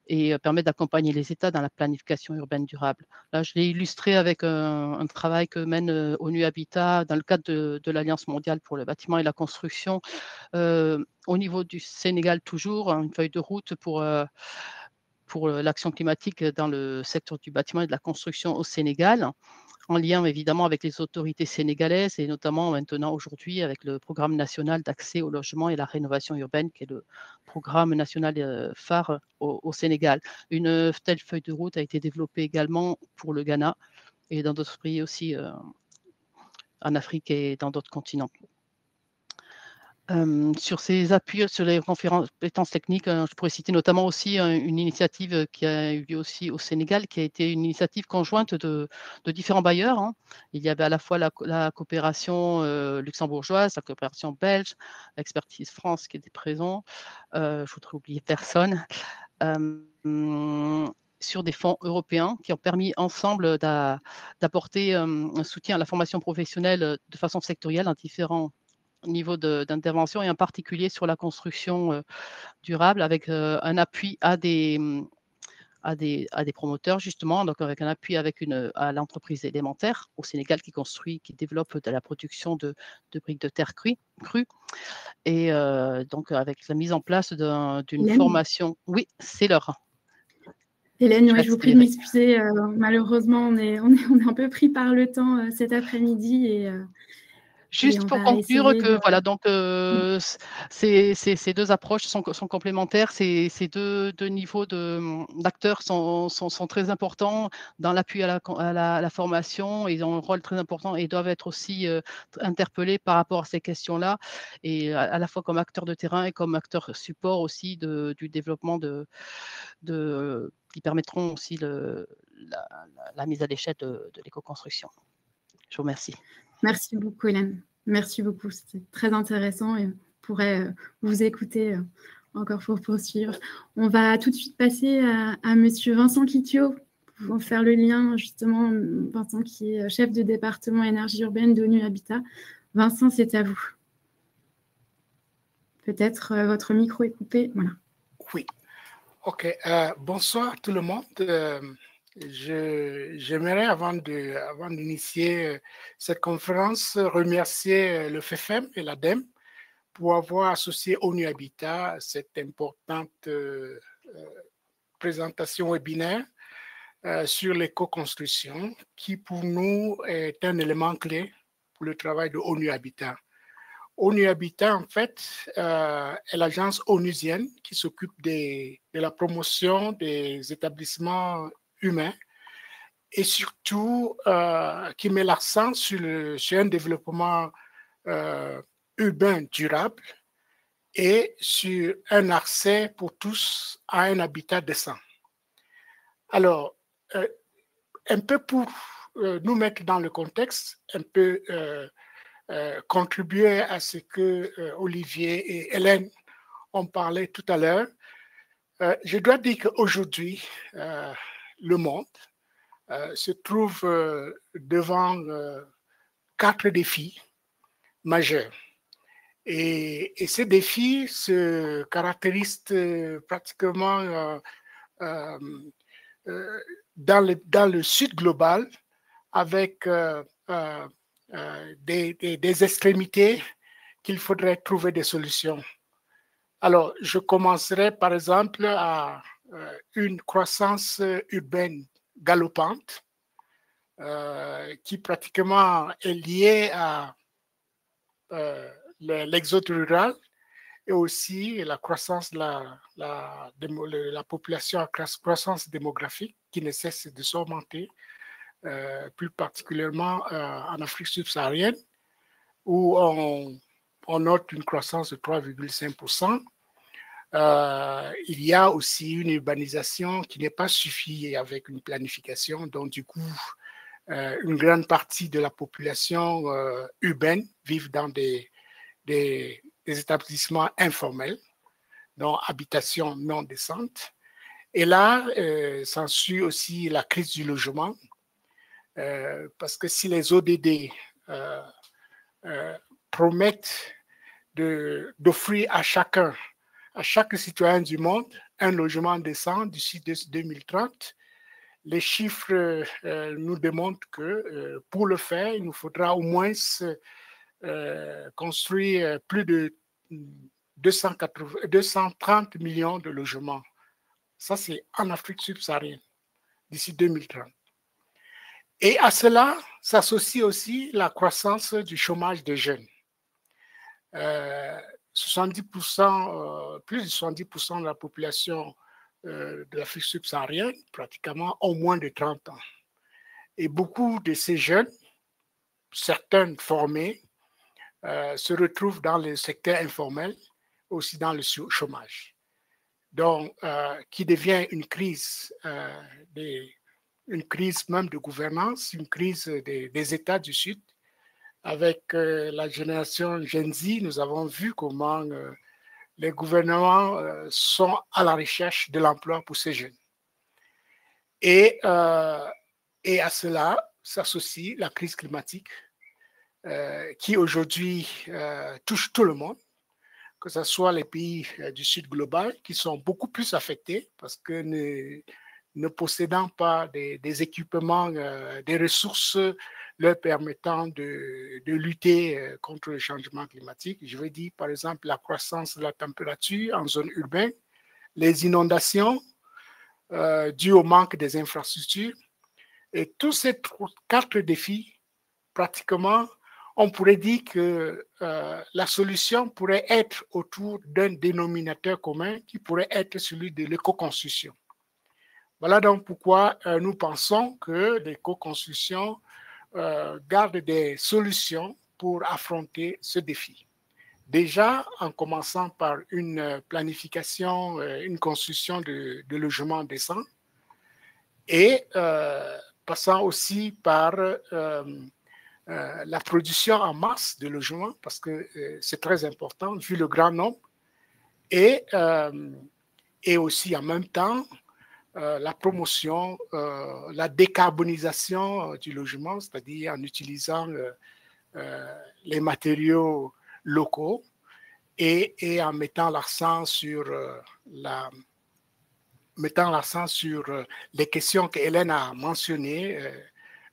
et permettent d'accompagner les États dans la planification urbaine durable. Là, je l'ai illustré avec un travail que mène ONU Habitat dans le cadre de l'Alliance mondiale pour le bâtiment et la construction. Au niveau du Sénégal, toujours, une feuille de route pour l'action climatique dans le secteur du bâtiment et de la construction au Sénégal, en lien évidemment avec les autorités sénégalaises et notamment maintenant aujourd'hui avec le programme national d'accès au logement et la rénovation urbaine, qui est le programme national phare au Sénégal. Une telle feuille de route a été développée également pour le Ghana et dans d'autres pays aussi en Afrique et dans d'autres continents. Sur ces appuis, sur les compétences techniques, je pourrais citer notamment aussi une initiative qui a eu lieu aussi au Sénégal, qui a été une initiative conjointe de différents bailleurs. Hein. Il y avait à la fois la coopération luxembourgeoise, la coopération belge, l'Expertise France qui était présent, je ne voudrais oublier personne, sur des fonds européens qui ont permis ensemble d'apporter un soutien à la formation professionnelle de façon sectorielle à différents niveau d'intervention et en particulier sur la construction durable avec un appui à des promoteurs justement, donc avec un appui à l'entreprise élémentaire au Sénégal qui développe de la production de briques de terre crues et donc avec la mise en place d'une formation. Oui, c'est l'heure. Hélène, je vous prie de m'excuser, malheureusement on est un peu pris par le temps cet après-midi et juste pour conclure que voilà, donc ces deux approches sont complémentaires. Ces deux niveaux d'acteurs sont très importants dans l'appui à la formation. Ils ont un rôle très important et doivent être aussi interpellés par rapport à ces questions-là, et à la fois comme acteurs de terrain et comme acteurs support aussi du développement qui permettront aussi la mise à l'échelle de l'éco-construction. Je vous remercie. Merci beaucoup, Hélène. Merci beaucoup. C'était très intéressant et on pourrait vous écouter encore pour poursuivre. On va tout de suite passer à monsieur Vincent Quitio pour faire le lien, justement, Vincent qui est chef de département énergie urbaine d'ONU Habitat. Vincent, c'est à vous. Peut-être votre micro est coupé. Voilà. Oui. OK. Bonsoir tout le monde. J'aimerais, avant d'initier cette conférence, remercier le FEFEM et l'ADEME pour avoir associé ONU Habitat à cette importante présentation webinaire sur l'éco-construction, qui pour nous est un élément clé pour le travail de ONU Habitat. ONU Habitat, en fait, est l'agence onusienne qui s'occupe de la promotion des établissements humains et surtout qui met l'accent sur un développement urbain durable et sur un accès pour tous à un habitat décent. Alors, un peu pour nous mettre dans le contexte, un peu contribuer à ce que Olivier et Hélène ont parlé tout à l'heure. Je dois dire qu'aujourd'hui, le monde se trouve devant 4 défis majeurs. Et ces défis se caractérisent pratiquement dans le sud global avec des extrémités qu'il faudrait trouver des solutions. Alors, je commencerai par exemple à une croissance urbaine galopante qui pratiquement est liée à l'exode rural et aussi la croissance de la population à croissance démographique qui ne cesse de s'augmenter, plus particulièrement en Afrique subsaharienne, où on note une croissance de 3,5%. Il y a aussi une urbanisation qui n'est pas suffisante avec une planification, donc du coup, une grande partie de la population urbaine vit dans des établissements informels, donc habitation non décente. Et là, s'ensuit aussi la crise du logement, parce que si les ODD promettent d'offrir à chaque citoyen du monde un logement décent d'ici 2030, les chiffres nous démontrent que pour le faire, il nous faudra au moins construire plus de 230 millions de logements. Ça, c'est en Afrique subsaharienne, d'ici 2030. Et à cela s'associe aussi la croissance du chômage des jeunes. 70%, plus de 70% de la population de l'Afrique subsaharienne, pratiquement, ont moins de 30 ans. Et beaucoup de ces jeunes, certains formés, se retrouvent dans le secteur informel, aussi dans le chômage. Donc, qui devient une crise même de gouvernance, une crise des États du Sud. Avec la génération Gen Z, nous avons vu comment les gouvernements sont à la recherche de l'emploi pour ces jeunes. Et à cela s'associe la crise climatique qui aujourd'hui touche tout le monde, que ce soit les pays du Sud global qui sont beaucoup plus affectés parce que ne possédant pas des équipements, des ressources leur permettant de lutter contre le changement climatique. Je veux dire, par exemple, la croissance de la température en zone urbaine, les inondations dues au manque des infrastructures. Et tous ces 4 défis, pratiquement, on pourrait dire que la solution pourrait être autour d'un dénominateur commun qui pourrait être celui de l'éco-construction. Voilà donc pourquoi nous pensons que l'éco-construction garde des solutions pour affronter ce défi. Déjà, en commençant par une planification, une construction de logements décents et passant aussi par la production en masse de logements, parce que c'est très important vu le grand nombre, et aussi en même temps la promotion, la décarbonisation du logement, c'est-à-dire en utilisant les matériaux locaux et en mettant l'accent sur les questions qu'Hélène a mentionnées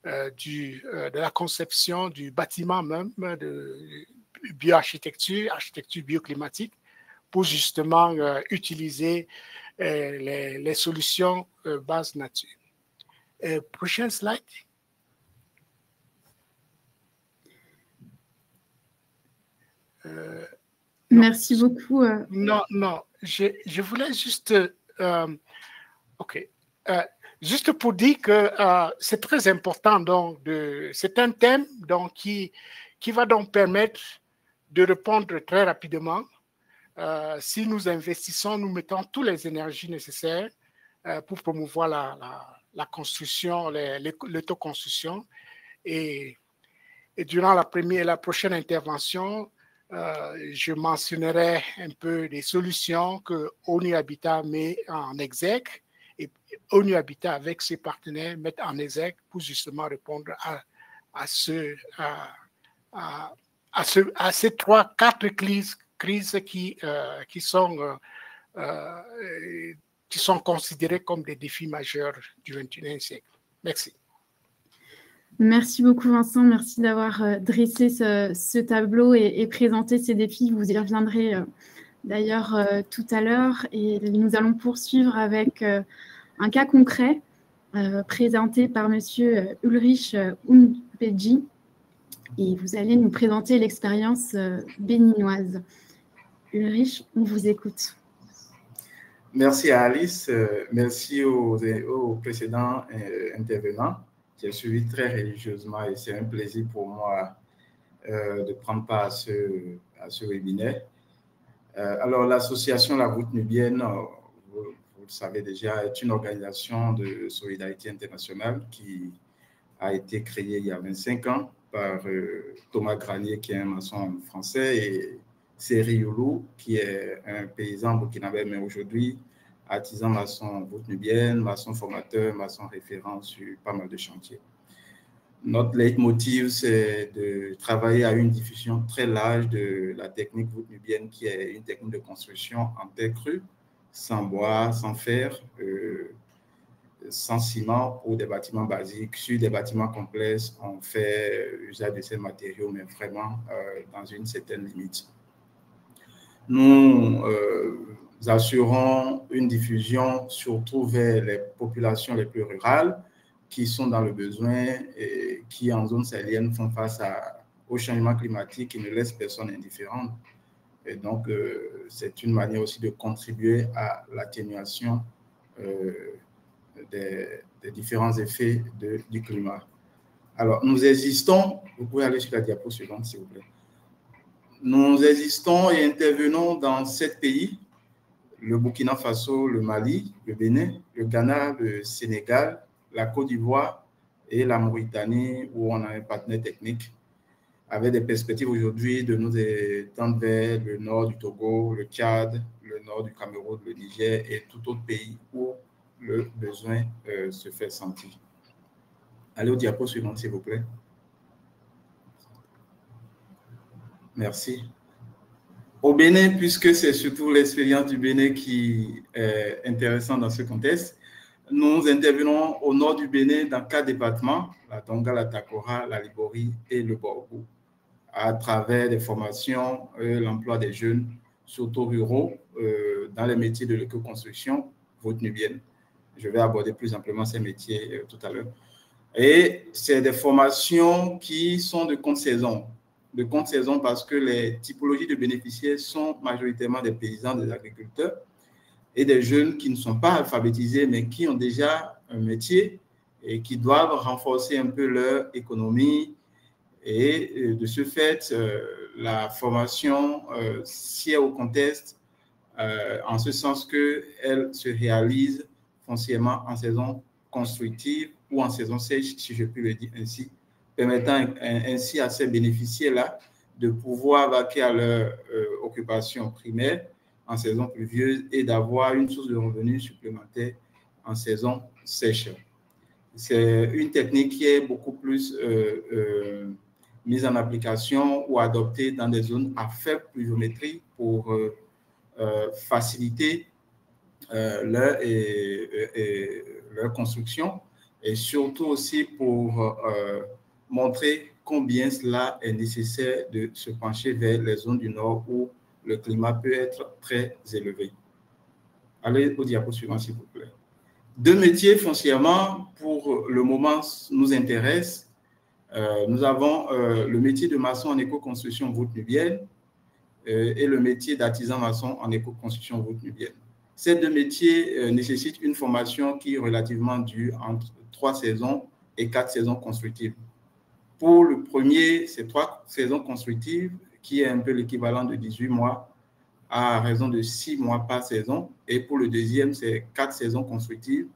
de la conception du bâtiment même, de bioarchitecture, architecture bioclimatique, pour justement utiliser les solutions base nature. Prochaine slide. Merci beaucoup. Non, je voulais juste... juste pour dire que c'est très important, donc, c'est un thème donc, qui va donc permettre de répondre très rapidement. Si nous investissons, nous mettons toutes les énergies nécessaires pour promouvoir la construction, l'autoconstruction. Et durant la prochaine intervention, je mentionnerai un peu des solutions que ONU Habitat met en exergue et ONU Habitat avec ses partenaires mettent en exergue pour justement répondre à ces 3-4 crises qui sont considérées comme des défis majeurs du XXIe siècle. Merci. Merci beaucoup Vincent, merci d'avoir dressé ce tableau et présenté ces défis. Vous y reviendrez d'ailleurs tout à l'heure et nous allons poursuivre avec un cas concret présenté par monsieur Ulrich Unpedji et vous allez nous présenter l'expérience béninoise. Ulrich, on vous écoute. Merci à Alice, merci aux précédents intervenants. J'ai suivi très religieusement et c'est un plaisir pour moi de prendre part à ce webinaire. Alors, l'association La Voûte Nubienne, vous le savez déjà, est une organisation de solidarité internationale qui a été créée il y a 25 ans par Thomas Granier, qui est un maçon français, et Seri Youlou, qui est un paysan burkinabé, mais aujourd'hui artisan maçon voûte nubienne, maçon formateur, maçon référent sur pas mal de chantiers. Notre leitmotiv, c'est de travailler à une diffusion très large de la technique voûte nubienne, qui est une technique de construction en terre crue, sans bois, sans fer, sans ciment pour des bâtiments basiques. Sur des bâtiments complexes, on fait usage de ces matériaux, mais vraiment dans une certaine limite. Nous assurons une diffusion surtout vers les populations les plus rurales qui sont dans le besoin et qui, en zone sahélienne, font face au changement climatique et ne laissent personne indifférent. Et donc, c'est une manière aussi de contribuer à l'atténuation des différents effets du climat. Alors, nous existons, vous pouvez aller sur la diapo suivante, s'il vous plaît. Nous existons et intervenons dans 7 pays, le Burkina Faso, le Mali, le Bénin, le Ghana, le Sénégal, la Côte d'Ivoire et la Mauritanie, où on a un partenaire technique, avec des perspectives aujourd'hui de nous étendre vers le nord du Togo, le Tchad, le nord du Cameroun, le Niger et tout autre pays où le besoin se fait sentir. Allez au diapo suivant, s'il vous plaît. Merci. Au Bénin, puisque c'est surtout l'expérience du Bénin qui est intéressante dans ce contexte, nous intervenons au nord du Bénin dans 4 départements, la Tonga, la Takora, la Liborie et le Borgou, à travers des formations, l'emploi des jeunes, surtout ruraux, dans les métiers de l'éco-construction voûte nubienne. Je vais aborder plus amplement ces métiers tout à l'heure. Et c'est des formations qui sont de compte saison. De compte saison parce que les typologies de bénéficiaires sont majoritairement des paysans, des agriculteurs et des jeunes qui ne sont pas alphabétisés mais qui ont déjà un métier et qui doivent renforcer un peu leur économie. Et de ce fait, la formation sied au contexte en ce sens qu'elle se réalise foncièrement en saison constructive ou en saison sèche, si je puis le dire ainsi, permettant ainsi à ces bénéficiaires-là de pouvoir vaquer à leur occupation primaire en saison pluvieuse et d'avoir une source de revenus supplémentaire en saison sèche. C'est une technique qui est beaucoup plus mises en application ou adoptées dans des zones à faible pluviométrie pour faciliter leur construction et surtout aussi pour montrer combien cela est nécessaire de se pencher vers les zones du nord où le climat peut être très élevé. Allez au diapo suivant, s'il vous plaît. Deux métiers foncièrement, pour le moment, nous intéressent. Nous avons le métier de maçon en éco-construction voûte nubienne et le métier d'artisan maçon en éco-construction voûte nubienne. Ces deux métiers nécessitent une formation qui est relativement dure, entre 3 saisons et 4 saisons constructives. Pour le premier, c'est 3 saisons constructives, qui est un peu l'équivalent de 18 mois à raison de 6 mois par saison. Et pour le deuxième, c'est 4 saisons constructives,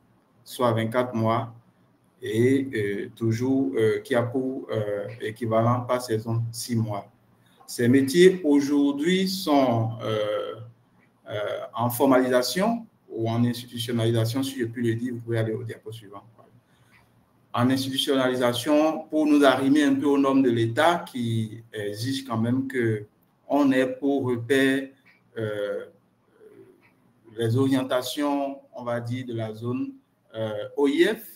soit 24 mois, et toujours qui a pour équivalent par saison 6 mois. Ces métiers aujourd'hui sont en formalisation ou en institutionnalisation, si je puis le dire. Vous pouvez aller au diapo suivant. En institutionnalisation, pour nous arrimer un peu aux normes de l'État qui exigent quand même qu'on ait pour repère les orientations, on va dire, de la zone OIF.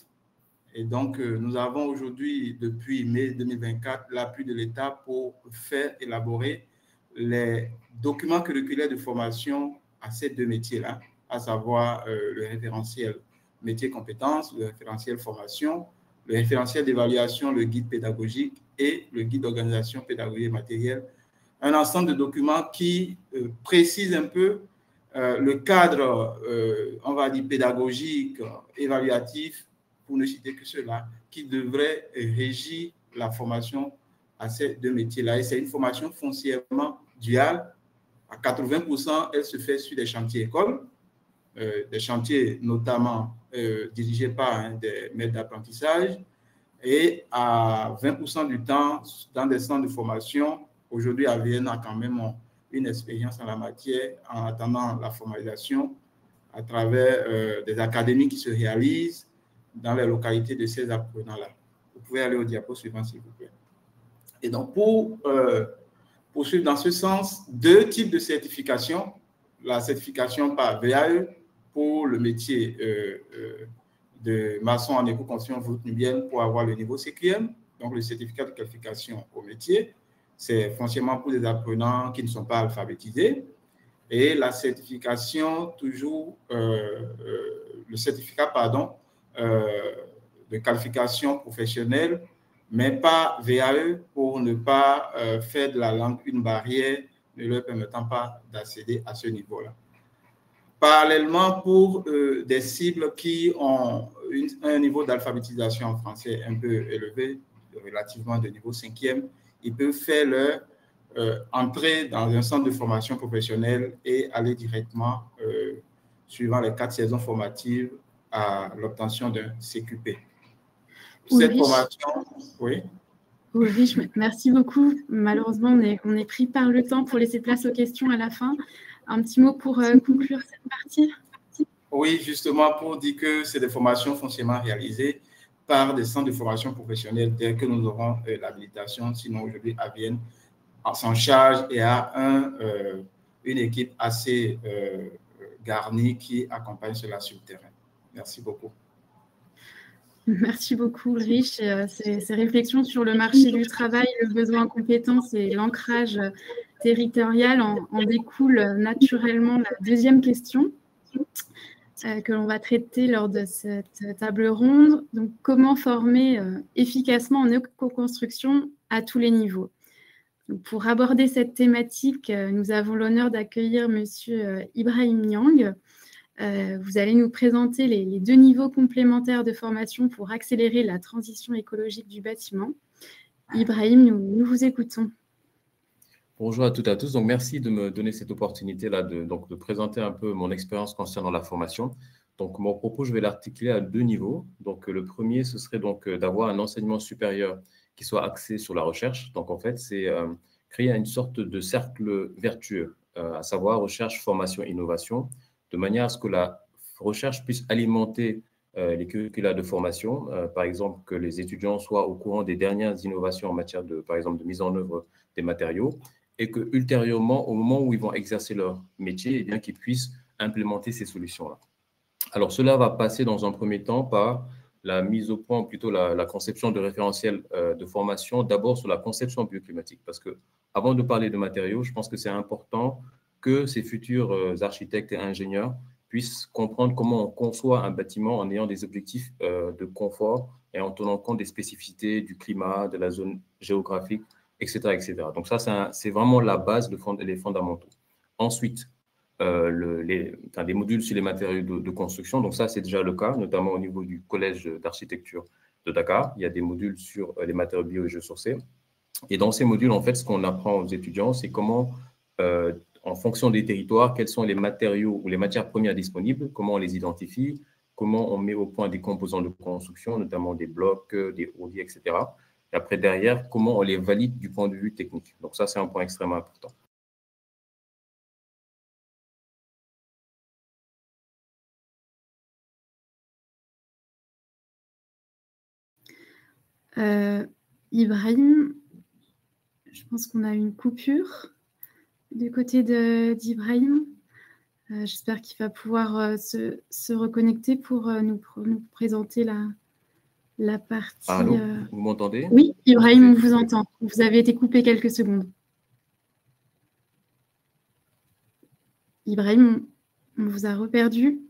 Et donc, nous avons aujourd'hui, depuis mai 2024, l'appui de l'État pour faire élaborer les documents curriculaires de formation à ces deux métiers-là, à savoir le référentiel métier compétences, le référentiel formation, le référentiel d'évaluation, le guide pédagogique et le guide d'organisation pédagogique matérielle. Un ensemble de documents qui précisent un peu le cadre, on va dire, pédagogique, évaluatif, pour ne citer que cela, qui devrait régir la formation à ces deux métiers-là. Et c'est une formation foncièrement duale. À 80%, elle se fait sur des chantiers écoles, des chantiers notamment dirigés par des maîtres d'apprentissage, et à 20% du temps dans des centres de formation. Aujourd'hui, à Vienne a quand même une expérience en la matière en attendant la formalisation à travers des académies qui se réalisent dans les localités de ces apprenants-là. Vous pouvez aller au diapo suivant, s'il vous plaît. Et donc, pour poursuivre dans ce sens, 2 types de certification. La certification par VAE pour le métier de maçon en éco-construction voûte nubienne pour avoir le niveau CQM, donc le certificat de qualification au métier. C'est foncièrement pour les apprenants qui ne sont pas alphabétisés. Et la certification, toujours, le certificat, pardon, de qualification professionnelle, mais pas VAE pour ne pas faire de la langue une barrière ne leur permettant pas d'accéder à ce niveau-là. Parallèlement, pour des cibles qui ont un niveau d'alphabétisation en français un peu élevé, relativement de niveau 5e, ils peuvent faire leur entrer dans un centre de formation professionnelle et aller directement, suivant les 4 saisons formatives, à l'obtention d'un CQP. Cette formation, oui. Ulrich, merci beaucoup. Malheureusement, on est pris par le temps pour laisser place aux questions à la fin. Un petit mot pour conclure cette partie? Oui, justement, pour dire que c'est des formations foncièrement réalisées par des centres de formation professionnelle dès que nous aurons l'habilitation. Sinon, aujourd'hui, à Vienne, s'en charge et a une équipe assez garnie qui accompagne cela sur le terrain. Merci beaucoup. Merci beaucoup, Ulrich. Ces réflexions sur le marché du travail, le besoin en compétences et l'ancrage territorial en découle naturellement la deuxième question que l'on va traiter lors de cette table ronde. Donc, comment former efficacement en éco-construction à tous les niveaux? Donc, pour aborder cette thématique, nous avons l'honneur d'accueillir M. Ibrahim Niang. Vous allez nous présenter les 2 niveaux complémentaires de formation pour accélérer la transition écologique du bâtiment. Ibrahim, nous vous écoutons. Bonjour à toutes et à tous. Donc, merci de me donner cette opportunité-là de présenter un peu mon expérience concernant la formation. Donc, mon propos, je vais l'articuler à 2 niveaux. Donc, le premier, ce serait donc d'avoir un enseignement supérieur qui soit axé sur la recherche. Donc, en fait, c'est créer une sorte de cercle vertueux, à savoir recherche, formation, innovation, de manière à ce que la recherche puisse alimenter les curricula de formation, par exemple que les étudiants soient au courant des dernières innovations en matière de, par exemple, de mise en œuvre des matériaux, et que ultérieurement, au moment où ils vont exercer leur métier, eh bien qu'ils puissent implémenter ces solutions-là. Alors, cela va passer dans un premier temps par la mise au point, plutôt la conception de référentiels de formation, d'abord sur la conception bioclimatique, parce que avant de parler de matériaux, je pense que c'est important que ces futurs architectes et ingénieurs puissent comprendre comment on conçoit un bâtiment en ayant des objectifs de confort et en tenant compte des spécificités du climat, de la zone géographique, etc., etc. Donc ça, c'est vraiment la base, les fondamentaux. Ensuite, des modules sur les matériaux de construction. Donc ça, c'est déjà le cas, notamment au niveau du Collège d'architecture de Dakar. Il y a des modules sur les matériaux bio et géosourcés. Et dans ces modules, en fait, ce qu'on apprend aux étudiants, c'est comment, en fonction des territoires, quels sont les matériaux ou les matières premières disponibles, comment on les identifie, comment on met au point des composants de construction, notamment des blocs, des roulis, etc. Et après, derrière, comment on les valide du point de vue technique. Donc ça, c'est un point extrêmement important. Ibrahim, je pense qu'on a une coupure du côté d'Ibrahim. J'espère qu'il va pouvoir se reconnecter pour nous présenter la partie. Allô, vous m'entendez? Oui, Ibrahim, on vous entend. Vous avez été coupé quelques secondes. Ibrahim, on vous a reperdu.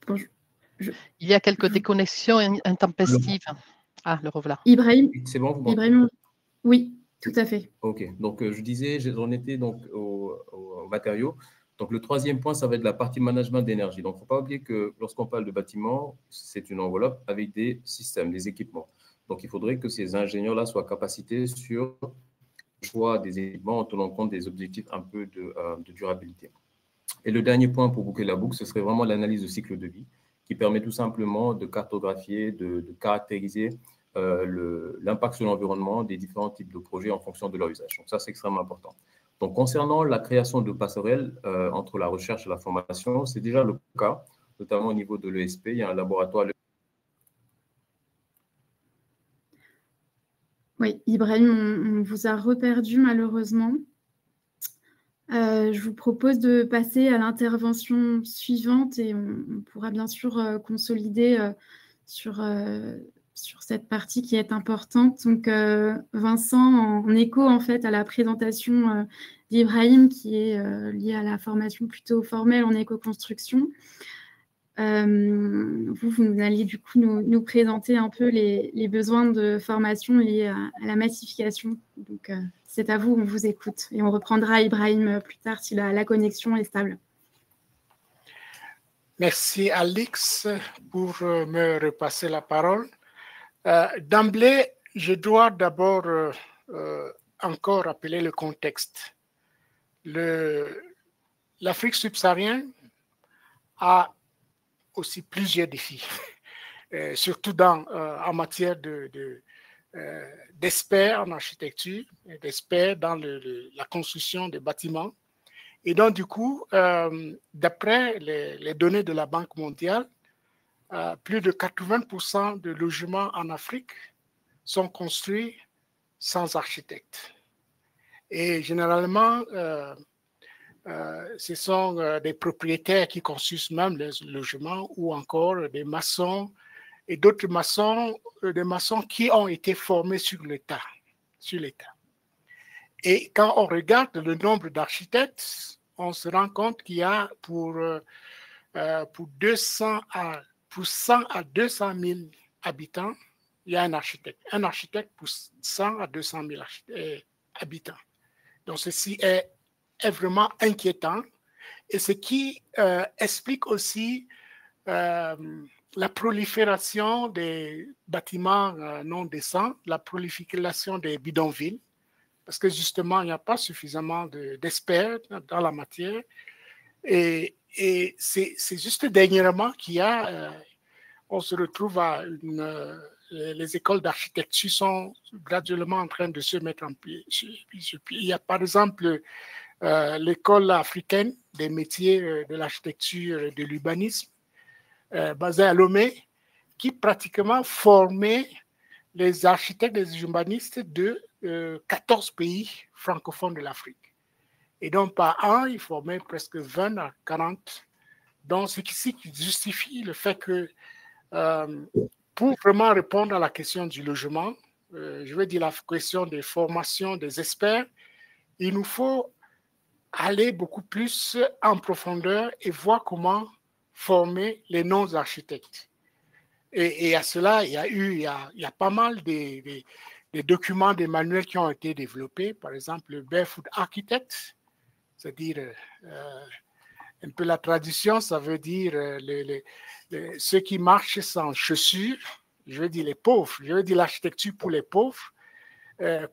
Bon, il y a quelques déconnexions intempestives. Ah, le revoilà. Ibrahim, c'est bon, vous Ibrahim, oui, tout à fait. OK. Donc, je disais, j'en étais donc aux matériaux. Donc, le troisième point, ça va être la partie management d'énergie. Donc, il ne faut pas oublier que lorsqu'on parle de bâtiment, c'est une enveloppe avec des systèmes, des équipements. Donc, il faudrait que ces ingénieurs-là soient capacités sur le choix des équipements en tenant compte des objectifs un peu de durabilité. Et le dernier point pour boucler la boucle, ce serait vraiment l'analyse de cycle de vie qui permet tout simplement de cartographier, de caractériser l'impact sur l'environnement des différents types de projets en fonction de leur usage. Donc ça, c'est extrêmement important. Donc, concernant la création de passerelles entre la recherche et la formation, c'est déjà le cas, notamment au niveau de l'ESP. Il y a un laboratoire. Oui, Ibrahim, on vous a reperdu malheureusement. Je vous propose de passer à l'intervention suivante et on pourra bien sûr consolider sur cette partie qui est importante. Donc, Vincent, en écho en fait à la présentation d'Ibrahim qui est liée à la formation plutôt formelle en éco-construction, vous alliez du coup nous présenter un peu les besoins de formation liés à la massification. Donc, c'est à vous, on vous écoute. Et on reprendra Ibrahim plus tard si la connexion est stable. Merci Alix pour me repasser la parole. D'emblée, je dois d'abord encore rappeler le contexte. L'Afrique subsaharienne a aussi plusieurs défis, surtout en matière d'experts en architecture, d'experts dans la construction des bâtiments. Et donc, du coup, d'après les données de la Banque mondiale, plus de 80% de logements en Afrique sont construits sans architecte. Et généralement, ce sont des propriétaires qui construisent même les logements ou encore des maçons et d'autres maçons, des maçons qui ont été formés sur l'État. Et quand on regarde le nombre d'architectes, on se rend compte qu'il y a pour 100 à 200 000 habitants, il y a un architecte. Un architecte pour 100 à 200 000 habitants. Donc, ceci est vraiment inquiétant et ce qui explique aussi la prolifération des bâtiments non décents, la prolifération des bidonvilles, parce que justement, il n'y a pas suffisamment d'experts dans la matière. Et c'est juste dernièrement qu'il y a, on se retrouve à les écoles d'architecture sont graduellement en train de se mettre en pied. Il y a par exemple l'école africaine des métiers de l'architecture et de l'urbanisme, basée à Lomé, qui pratiquement formait les architectes et les urbanistes de 14 pays francophones de l'Afrique. Et donc, par an, ils formaient presque 20 à 40. Donc, ce qui justifie le fait que pour vraiment répondre à la question du logement, je veux dire la question des formations des experts, il nous faut aller beaucoup plus en profondeur et voir comment former les non-architectes. Et à cela, il y a pas mal des documents, des manuels qui ont été développés. Par exemple, le Barefoot Architect, c'est-à-dire un peu la traduction, ça veut dire ceux qui marchent sans chaussures, je veux dire les pauvres, je veux dire l'architecture pour les pauvres,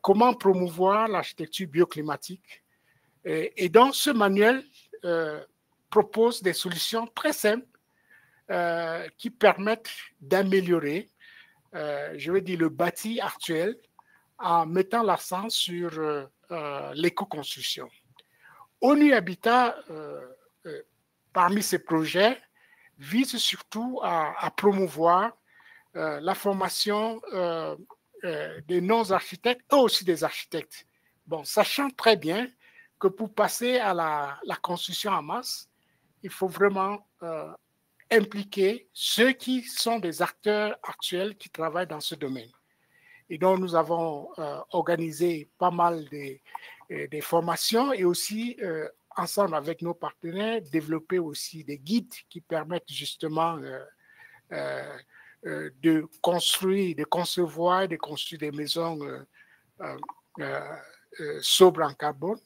comment promouvoir l'architecture bioclimatique. Et donc, ce manuel propose des solutions très simples qui permettent d'améliorer, je veux dire, le bâti actuel en mettant l'accent sur l'éco-construction. ONU Habitat, parmi ces projets, vise surtout à promouvoir la formation des non-architectes et aussi des architectes. Bon, sachant très bien que pour passer à la construction en masse, il faut vraiment impliquer ceux qui sont des acteurs actuels qui travaillent dans ce domaine. Et donc, nous avons organisé pas mal des formations et aussi, ensemble avec nos partenaires, développer aussi des guides qui permettent justement de construire, de concevoir, de construire des maisons sobres en carbone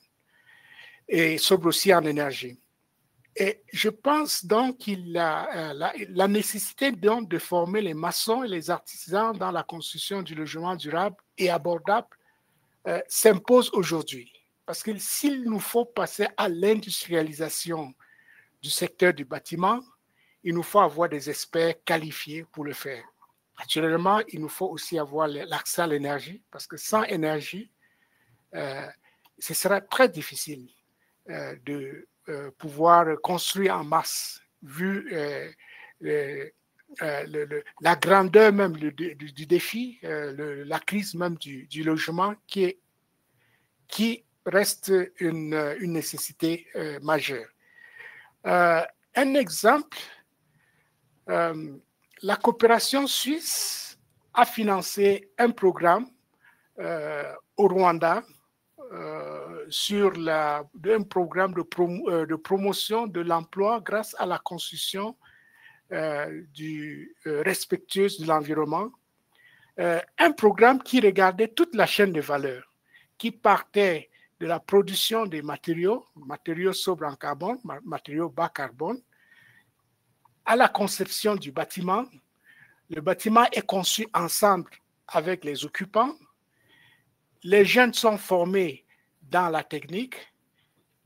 et sobres aussi en énergie. Et je pense donc qu'il y a la nécessité donc de former les maçons et les artisans dans la construction du logement durable et abordable s'impose aujourd'hui. Parce que s'il nous faut passer à l'industrialisation du secteur du bâtiment, il nous faut avoir des experts qualifiés pour le faire. Naturellement, il nous faut aussi avoir l'accès à l'énergie, parce que sans énergie, ce sera très difficile de pouvoir construire en masse, vu la grandeur même du défi, la crise même du logement qui reste une nécessité majeure. Un exemple, la coopération suisse a financé un programme au Rwanda sur un programme de promotion de l'emploi grâce à la construction respectueuse de l'environnement. Un programme qui regardait toute la chaîne de valeur, qui partait de la production des matériaux sobres en carbone, matériaux bas carbone, à la conception du bâtiment. Le bâtiment est conçu ensemble avec les occupants. Les jeunes sont formés dans la technique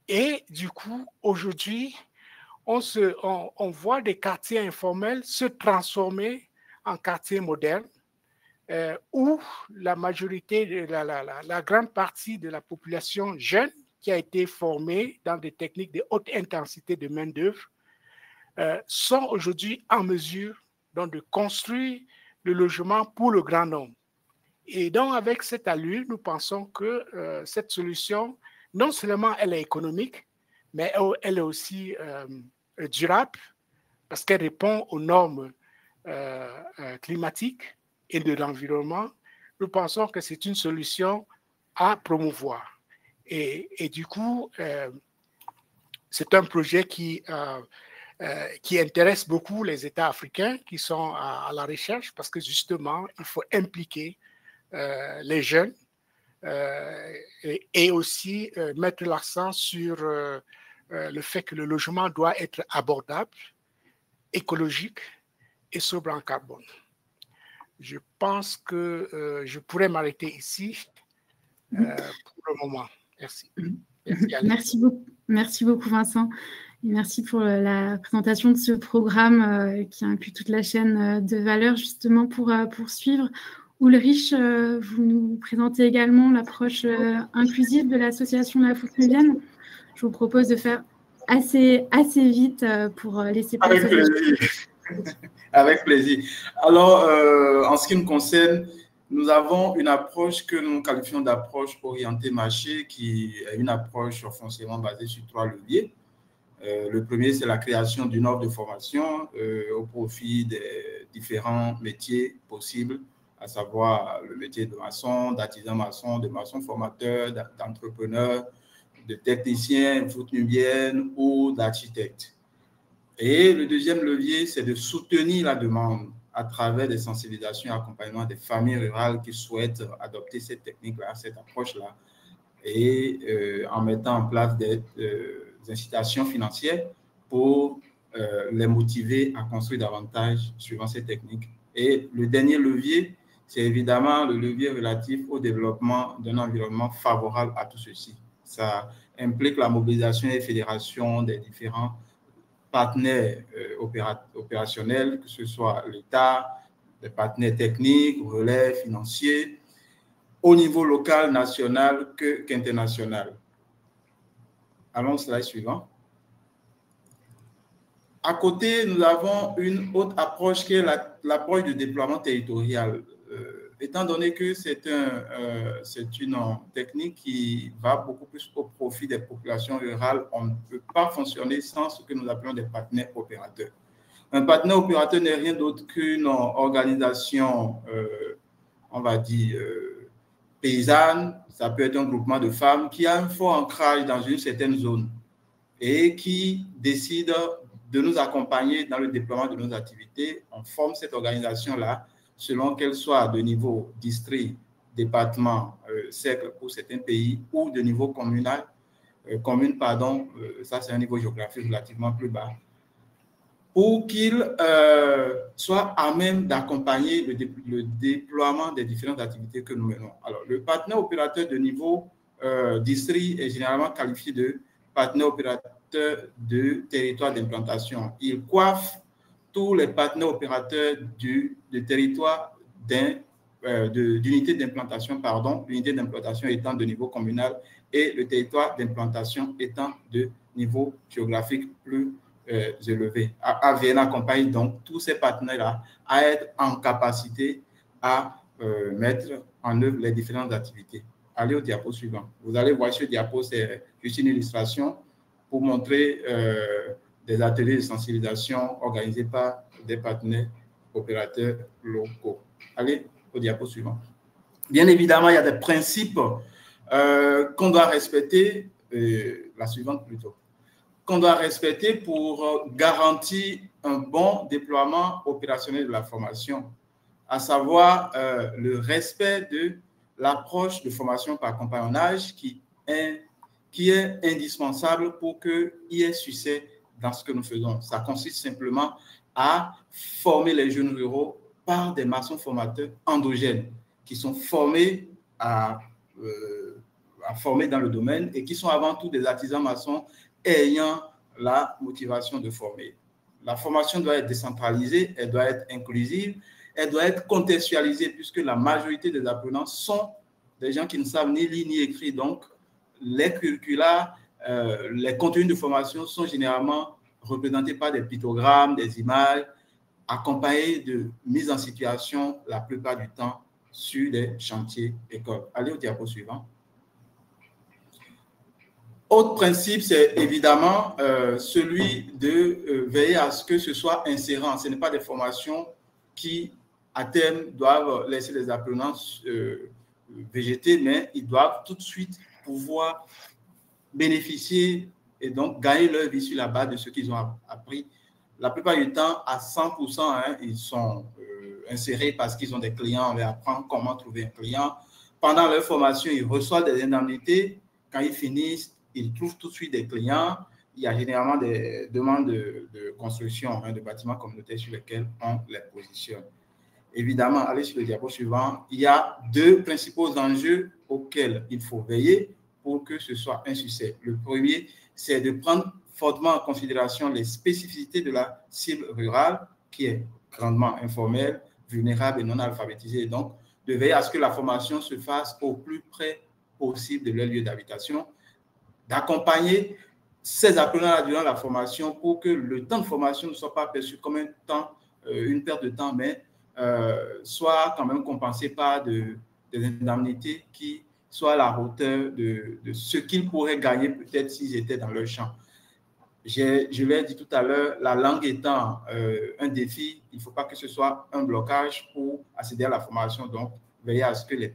et du coup, aujourd'hui, on voit des quartiers informels se transformer en quartiers modernes où la majorité, la grande partie de la population jeune qui a été formée dans des techniques de haute intensité de main-d'œuvre sont aujourd'hui en mesure donc, de construire le logement pour le grand nombre. Et donc, avec cette allure, nous pensons que cette solution, non seulement elle est économique, mais elle est aussi durable parce qu'elle répond aux normes climatiques et de l'environnement. Nous pensons que c'est une solution à promouvoir. Et du coup, c'est un projet qui intéresse beaucoup les États africains qui sont à la recherche parce que justement, il faut impliquer les jeunes et aussi mettre l'accent sur le fait que le logement doit être abordable, écologique et sobre en carbone. Je pense que je pourrais m'arrêter ici pour le moment. Merci. Merci beaucoup, Vincent. Et merci pour la présentation de ce programme qui inclut toute la chaîne de valeur, justement, pour poursuivre. Ulrich, vous nous présentez également l'approche inclusive de l'association La Fausse Médiane. je vous propose de faire assez vite pour laisser place. Avec plaisir. Avec plaisir. Alors, en ce qui me concerne, nous avons une approche que nous qualifions d'approche orientée marché, qui est une approche foncièrement basée sur 3 leviers. Le premier, c'est la création d'une offre de formation au profit des différents métiers possibles, à savoir le métier de maçon, d'artisan maçon, de maçon formateur, d'entrepreneur, de technicien, fournumienne ou d'architecte. Et le deuxième levier, c'est de soutenir la demande à travers des sensibilisations et accompagnement des familles rurales qui souhaitent adopter cette technique-là, cette approche-là, et en mettant en place des incitations financières pour les motiver à construire davantage suivant ces techniques. Et le dernier levier, c'est évidemment le levier relatif au développement d'un environnement favorable à tout ceci. Ça implique la mobilisation et fédération des différents partenaires opérationnels, que ce soit l'État, les partenaires techniques, relais financiers, au niveau local, national qu'international. Allons au slide suivant. À côté, nous avons une autre approche qui est l'approche du déploiement territorial. Étant donné que c'est une technique qui va beaucoup plus au profit des populations rurales, on ne peut pas fonctionner sans ce que nous appelons des partenaires opérateurs. Un partenaire opérateur n'est rien d'autre qu'une organisation, on va dire, paysanne. Ça peut être un groupement de femmes qui a un fort ancrage dans une certaine zone et qui décide de nous accompagner dans le déploiement de nos activités. On forme cette organisation-là selon qu'elle soit de niveau district, département, cercle pour certains pays, ou de niveau communal, commune, pardon, ça c'est un niveau géographique relativement plus bas, pour qu'il soit à même d'accompagner le déploiement des différentes activités que nous menons. Alors, le partenaire opérateur de niveau district est généralement qualifié de partenaire opérateur de territoire d'implantation. Il coiffe tous les partenaires opérateurs de territoire d'unité d'implantation, pardon, l'unité d'implantation étant de niveau communal et le territoire d'implantation étant de niveau géographique plus élevé. AVN accompagne donc tous ces partenaires-là à être en capacité à mettre en œuvre les différentes activités. Allez au diapo suivant. Vous allez voir ce diapo, c'est juste une illustration pour montrer des ateliers de sensibilisation organisés par des partenaires opérateurs locaux. Allez au diapo suivant. Bien évidemment, il y a des principes qu'on doit respecter, la suivante plutôt, qu'on doit respecter pour garantir un bon déploiement opérationnel de la formation, à savoir le respect de l'approche de formation par compagnonnage qui est indispensable pour qu'il y ait succès dans ce que nous faisons. Ça consiste simplement à former les jeunes ruraux par des maçons formateurs endogènes qui sont formés à former dans le domaine et qui sont avant tout des artisans maçons ayant la motivation de former. La formation doit être décentralisée, elle doit être inclusive, elle doit être contextualisée puisque la majorité des apprenants sont des gens qui ne savent ni lire ni écrire. Donc, les curricula, les contenus de formation sont généralement représentés par des pictogrammes, des images, accompagnés de mise en situation la plupart du temps sur des chantiers écoles. Allez au diapo suivant. Autre principe, c'est évidemment celui de veiller à ce que ce soit insérant. Ce n'est pas des formations qui, à terme, doivent laisser les apprenants végéter, mais ils doivent tout de suite pouvoir bénéficier et donc gagner leur vie sur la base de ce qu'ils ont appris. La plupart du temps, à 100%, hein, ils sont insérés parce qu'ils ont des clients, on leur apprend comment trouver un client. Pendant leur formation, ils reçoivent des indemnités. Quand ils finissent, ils trouvent tout de suite des clients. Il y a généralement des demandes de construction de bâtiments communautaires sur lesquels on les positionne. Évidemment, allez sur le diapo suivant, il y a deux principaux enjeux auxquels il faut veiller pour que ce soit un succès. Le premier, c'est de prendre fortement en considération les spécificités de la cible rurale, qui est grandement informelle, vulnérable et non alphabétisée. Donc, de veiller à ce que la formation se fasse au plus près possible de leur lieu d'habitation. d'accompagner ces apprenants durant la formation pour que le temps de formation ne soit pas perçu comme une perte de temps, mais soit quand même compensé par des indemnités qui soient à la hauteur de ce qu'ils pourraient gagner peut-être s'ils étaient dans leur champ. Je l'ai dit tout à l'heure, la langue étant un défi, il ne faut pas que ce soit un blocage pour accéder à la formation. Donc, veillez à ce que les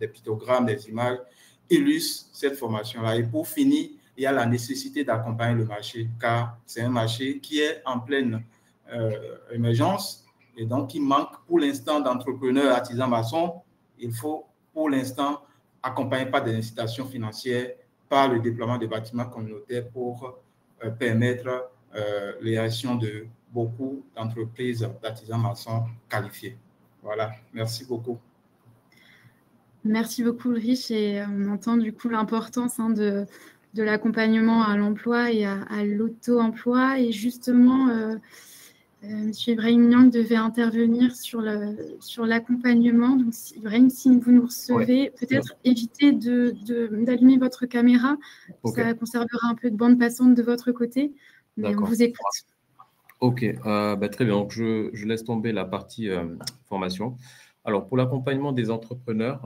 pictogrammes, les images illustrent cette formation-là. Et pour finir, il y a la nécessité d'accompagner le marché, car c'est un marché qui est en pleine émergence et donc il manque pour l'instant d'entrepreneurs, artisans, maçons. Il faut pour l'instant accompagner par des incitations financières, par le déploiement des bâtiments communautaires pour permettre l'érection de beaucoup d'entreprises d'artisans maçons qualifiés. Voilà, merci beaucoup. Merci beaucoup, Ulrich. Et on entend du coup l'importance de l'accompagnement à l'emploi et à l'auto-emploi. Et justement, M. Ibrahim Niang devait intervenir sur l'accompagnement. Donc, Ibrahim, si vous nous recevez, peut-être évitez d'allumer votre caméra. Ça conservera un peu de bande passante de votre côté. Mais on vous écoute. Ok, très bien. Donc, je laisse tomber la partie formation. Alors, pour l'accompagnement des entrepreneurs,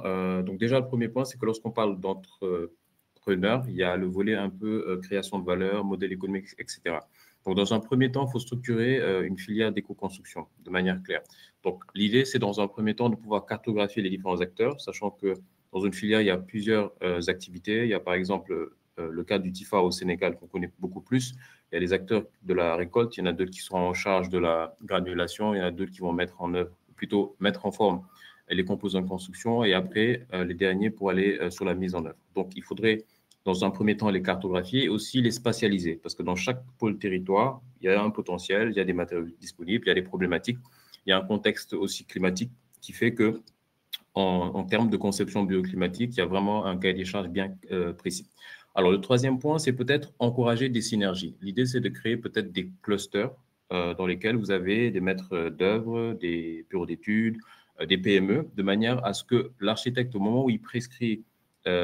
donc déjà, le premier point, c'est que lorsqu'on parle d'entrepreneurs, il y a le volet un peu création de valeur, modèle économique, etc. Donc, dans un premier temps, il faut structurer une filière d'éco-construction de manière claire. Donc, l'idée, c'est dans un premier temps de pouvoir cartographier les différents acteurs, sachant que dans une filière, il y a plusieurs activités. Il y a par exemple le cas du TIFA au Sénégal qu'on connaît beaucoup plus. Il y a les acteurs de la récolte, il y en a d'autres qui seront en charge de la granulation, il y en a d'autres qui vont mettre en œuvre, plutôt mettre en forme les composants de construction et après les derniers pour aller sur la mise en œuvre. Donc, il faudrait dans un premier temps les cartographier et aussi les spatialiser parce que dans chaque pôle territoire, il y a un potentiel, il y a des matériaux disponibles, il y a des problématiques, il y a un contexte aussi climatique qui fait que en termes de conception bioclimatique, il y a vraiment un cahier des charges bien précis. Alors, le troisième point, c'est peut-être encourager des synergies. L'idée, c'est de créer peut-être des clusters dans lesquels vous avez des maîtres d'œuvre, des bureaux d'études, des PME, de manière à ce que l'architecte, au moment où il prescrit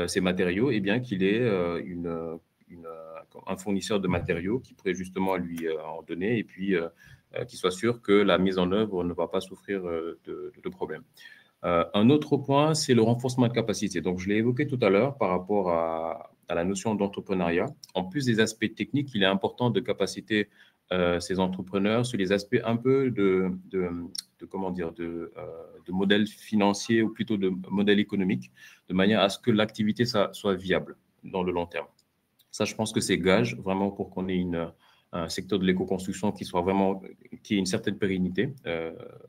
ces matériaux, eh bien qu'il ait un fournisseur de matériaux qui pourrait justement lui en donner et puis qu'il soit sûr que la mise en œuvre ne va pas souffrir de problèmes. Un autre point, c'est le renforcement de capacité. Donc, je l'ai évoqué tout à l'heure par rapport à la notion d'entrepreneuriat. En plus des aspects techniques, il est important de capaciter ces entrepreneurs sur les aspects un peu de modèle financier ou plutôt de modèle économique, de manière à ce que l'activité soit viable dans le long terme. Ça, je pense que c'est gage vraiment pour qu'on ait un secteur de l'éco-construction qui ait une certaine pérennité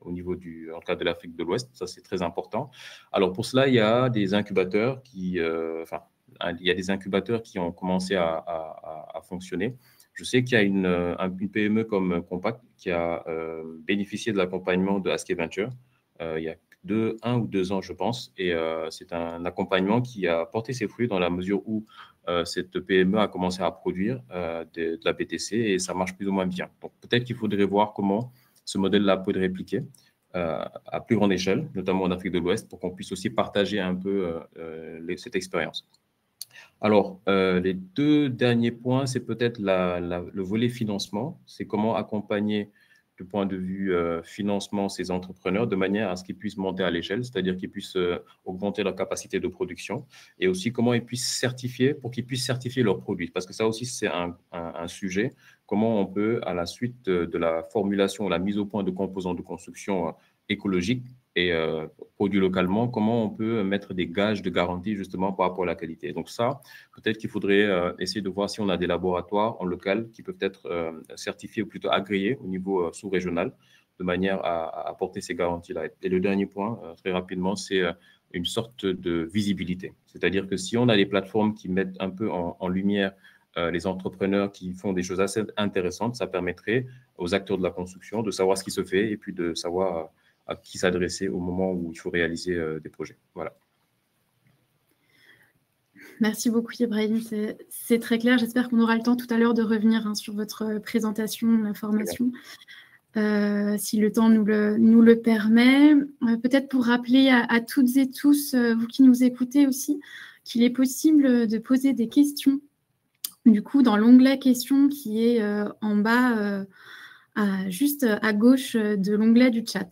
au niveau en cas de l'Afrique de l'Ouest. Ça, c'est très important. Alors, pour cela, il y a des incubateurs qui ont commencé à fonctionner. Je sais qu'il y a une PME comme Compact qui a bénéficié de l'accompagnement de Aske Venture il y a 1 ou 2 ans, je pense. Et c'est un accompagnement qui a porté ses fruits dans la mesure où cette PME a commencé à produire de la BTC et ça marche plus ou moins bien. Donc, peut-être qu'il faudrait voir comment ce modèle-là peut être répliqué à plus grande échelle, notamment en Afrique de l'Ouest, pour qu'on puisse aussi partager un peu cette expérience. Alors, les 2 derniers points, c'est peut-être le volet financement. C'est comment accompagner du point de vue financement ces entrepreneurs de manière à ce qu'ils puissent monter à l'échelle, c'est-à-dire qu'ils puissent augmenter leur capacité de production et aussi comment ils puissent certifier leurs produits. Parce que ça aussi, c'est un sujet. Comment on peut, à la suite de la formulation, la mise au point de composants de construction écologiques et produits localement, comment on peut mettre des gages de garantie justement par rapport à la qualité. Donc ça, peut-être qu'il faudrait essayer de voir si on a des laboratoires en local qui peuvent être certifiés ou plutôt agréés au niveau sous-régional de manière à apporter ces garanties-là. Et le dernier point, très rapidement, c'est une sorte de visibilité. C'est-à-dire que si on a des plateformes qui mettent un peu en lumière les entrepreneurs qui font des choses assez intéressantes, ça permettrait aux acteurs de la construction de savoir ce qui se fait et puis de savoir à qui s'adresser au moment où il faut réaliser des projets. Voilà. Merci beaucoup, Ibrahim. C'est très clair. J'espère qu'on aura le temps tout à l'heure de revenir sur votre présentation, la formation, si le temps nous le permet. Peut-être pour rappeler à toutes et tous, vous qui nous écoutez aussi, qu'il est possible de poser des questions Du coup, dans l'onglet questions qui est en bas, juste à gauche de l'onglet du chat.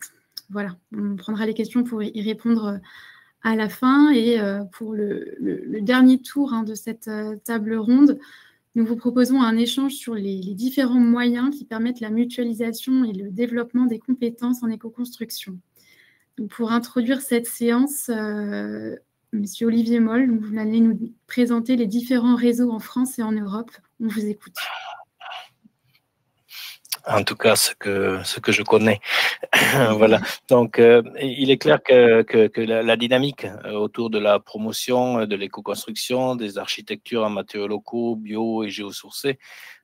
Voilà, on prendra les questions pour y répondre à la fin. Et pour le dernier tour de cette table ronde, nous vous proposons un échange sur les différents moyens qui permettent la mutualisation et le développement des compétences en éco-construction. Donc, pour introduire cette séance, Monsieur Olivier Moll, vous allez nous présenter les différents réseaux en France et en Europe. On vous écoute. En tout cas, ce que je connais. Voilà. Donc, il est clair que la dynamique autour de la promotion de l'éco-construction, des architectures en matériaux locaux, bio et géosourcés,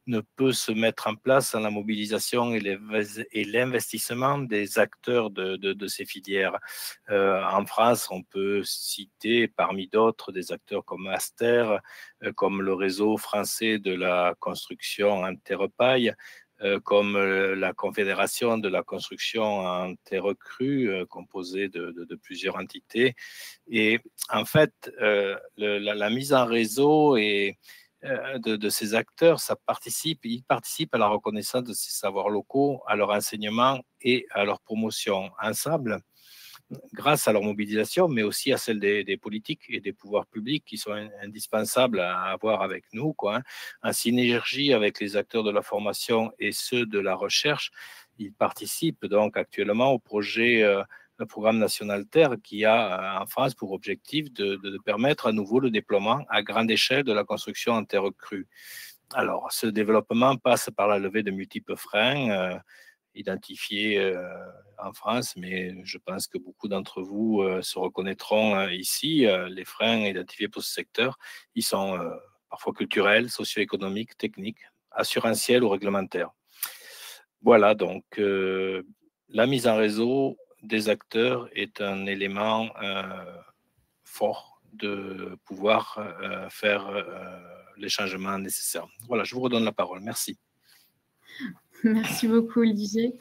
ne peut se mettre en place sans la mobilisation et l'investissement des acteurs de ces filières. En France, on peut citer parmi d'autres des acteurs comme Aster, comme le réseau français de la construction Interrepaille, comme la Confédération de la construction en terre crue, composée de plusieurs entités. Et en fait, la mise en réseau de ces acteurs, ils participent à la reconnaissance de ces savoirs locaux, à leur enseignement et à leur promotion ensemble, grâce à leur mobilisation, mais aussi à celle des politiques et des pouvoirs publics qui sont indispensables à avoir avec nous, en synergie avec les acteurs de la formation et ceux de la recherche. Ils participent donc actuellement au projet, le programme national Terre, qui a en France pour objectif de permettre à nouveau le déploiement à grande échelle de la construction en terre crue. Alors, ce développement passe par la levée de multiples freins, identifiés en France, mais je pense que beaucoup d'entre vous se reconnaîtront ici. Les freins identifiés pour ce secteur, ils sont parfois culturels, socio-économiques, techniques, assurantiels ou réglementaires. Voilà, donc la mise en réseau des acteurs est un élément fort de pouvoir faire les changements nécessaires. Voilà, je vous redonne la parole. Merci. Merci beaucoup, Olivier.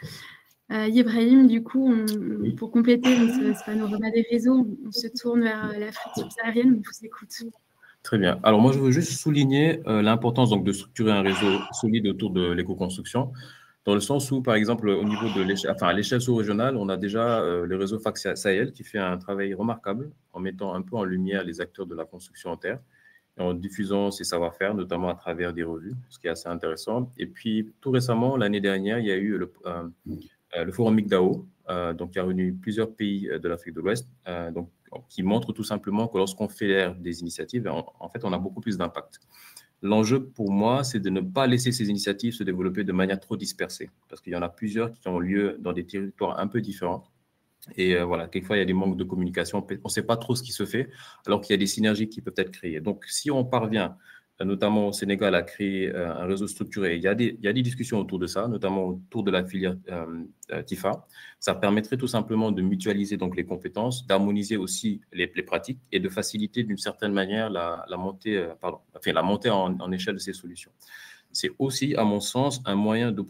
Ibrahim, du coup, pour compléter ce panorama des réseaux, on se tourne vers l'Afrique subsaharienne. On vous écoute. Très bien. Alors, moi, je veux juste souligner l'importance donc, de structurer un réseau solide autour de l'éco-construction, dans le sens où, par exemple, au niveau de l'échelle, à l'échelle sous-régionale, on a déjà le réseau FAC Sahel qui fait un travail remarquable en mettant un peu en lumière les acteurs de la construction en terre, en diffusant ses savoir-faire, notamment à travers des revues, ce qui est assez intéressant. Et puis, tout récemment, l'année dernière, il y a eu le forum MIGDAO, donc qui a réuni plusieurs pays de l'Afrique de l'Ouest, qui montre tout simplement que lorsqu'on fédère des initiatives, en fait, on a beaucoup plus d'impact. L'enjeu pour moi, c'est de ne pas laisser ces initiatives se développer de manière trop dispersée, parce qu'il y en a plusieurs qui ont lieu dans des territoires un peu différents. Et voilà, quelquefois, il y a des manques de communication. On ne sait pas trop ce qui se fait, alors qu'il y a des synergies qui peuvent être créées. Donc, si on parvient, notamment au Sénégal, à créer un réseau structuré, il y a des discussions autour de ça, notamment autour de la filière TIFA. Ça permettrait tout simplement de mutualiser donc, les compétences, d'harmoniser aussi les pratiques et de faciliter d'une certaine manière la montée en échelle de ces solutions. C'est aussi, à mon sens, un moyen de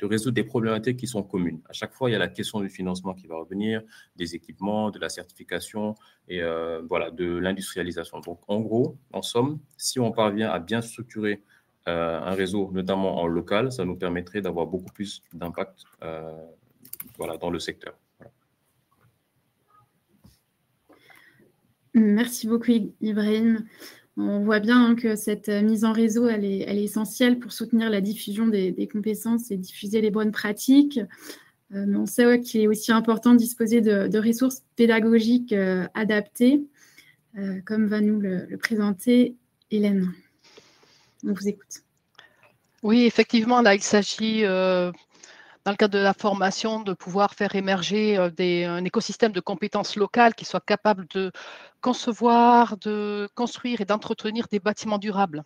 résoudre des problématiques qui sont communes. À chaque fois, il y a la question du financement qui va revenir, des équipements, de la certification et de l'industrialisation. Donc, en gros, en somme, si on parvient à bien structurer un réseau, notamment en local, ça nous permettrait d'avoir beaucoup plus d'impact dans le secteur. Voilà. Merci beaucoup, Ibrahim. On voit bien que cette mise en réseau, elle est essentielle pour soutenir la diffusion des compétences et diffuser les bonnes pratiques. Mais on sait qu'il est aussi important de disposer de ressources pédagogiques adaptées, comme va nous le présenter Hélène. On vous écoute. Oui, effectivement, là, il s'agit, dans le cadre de la formation, de pouvoir faire émerger un écosystème de compétences locales qui soit capable de concevoir, de construire et d'entretenir des bâtiments durables.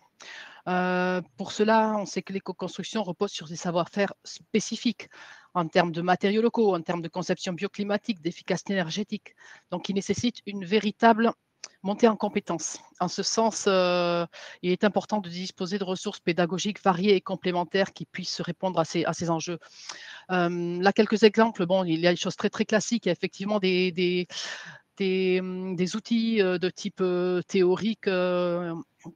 Pour cela, on sait que l'éco-construction repose sur des savoir-faire spécifiques en termes de matériaux locaux, en termes de conception bioclimatique, d'efficacité énergétique. Donc, il nécessite une véritable montée en compétences. En ce sens, il est important de disposer de ressources pédagogiques variées et complémentaires qui puissent répondre à ces enjeux. Là, quelques exemples. Bon, il y a des choses très, très classiques. Il y a effectivement des des outils de type théorique,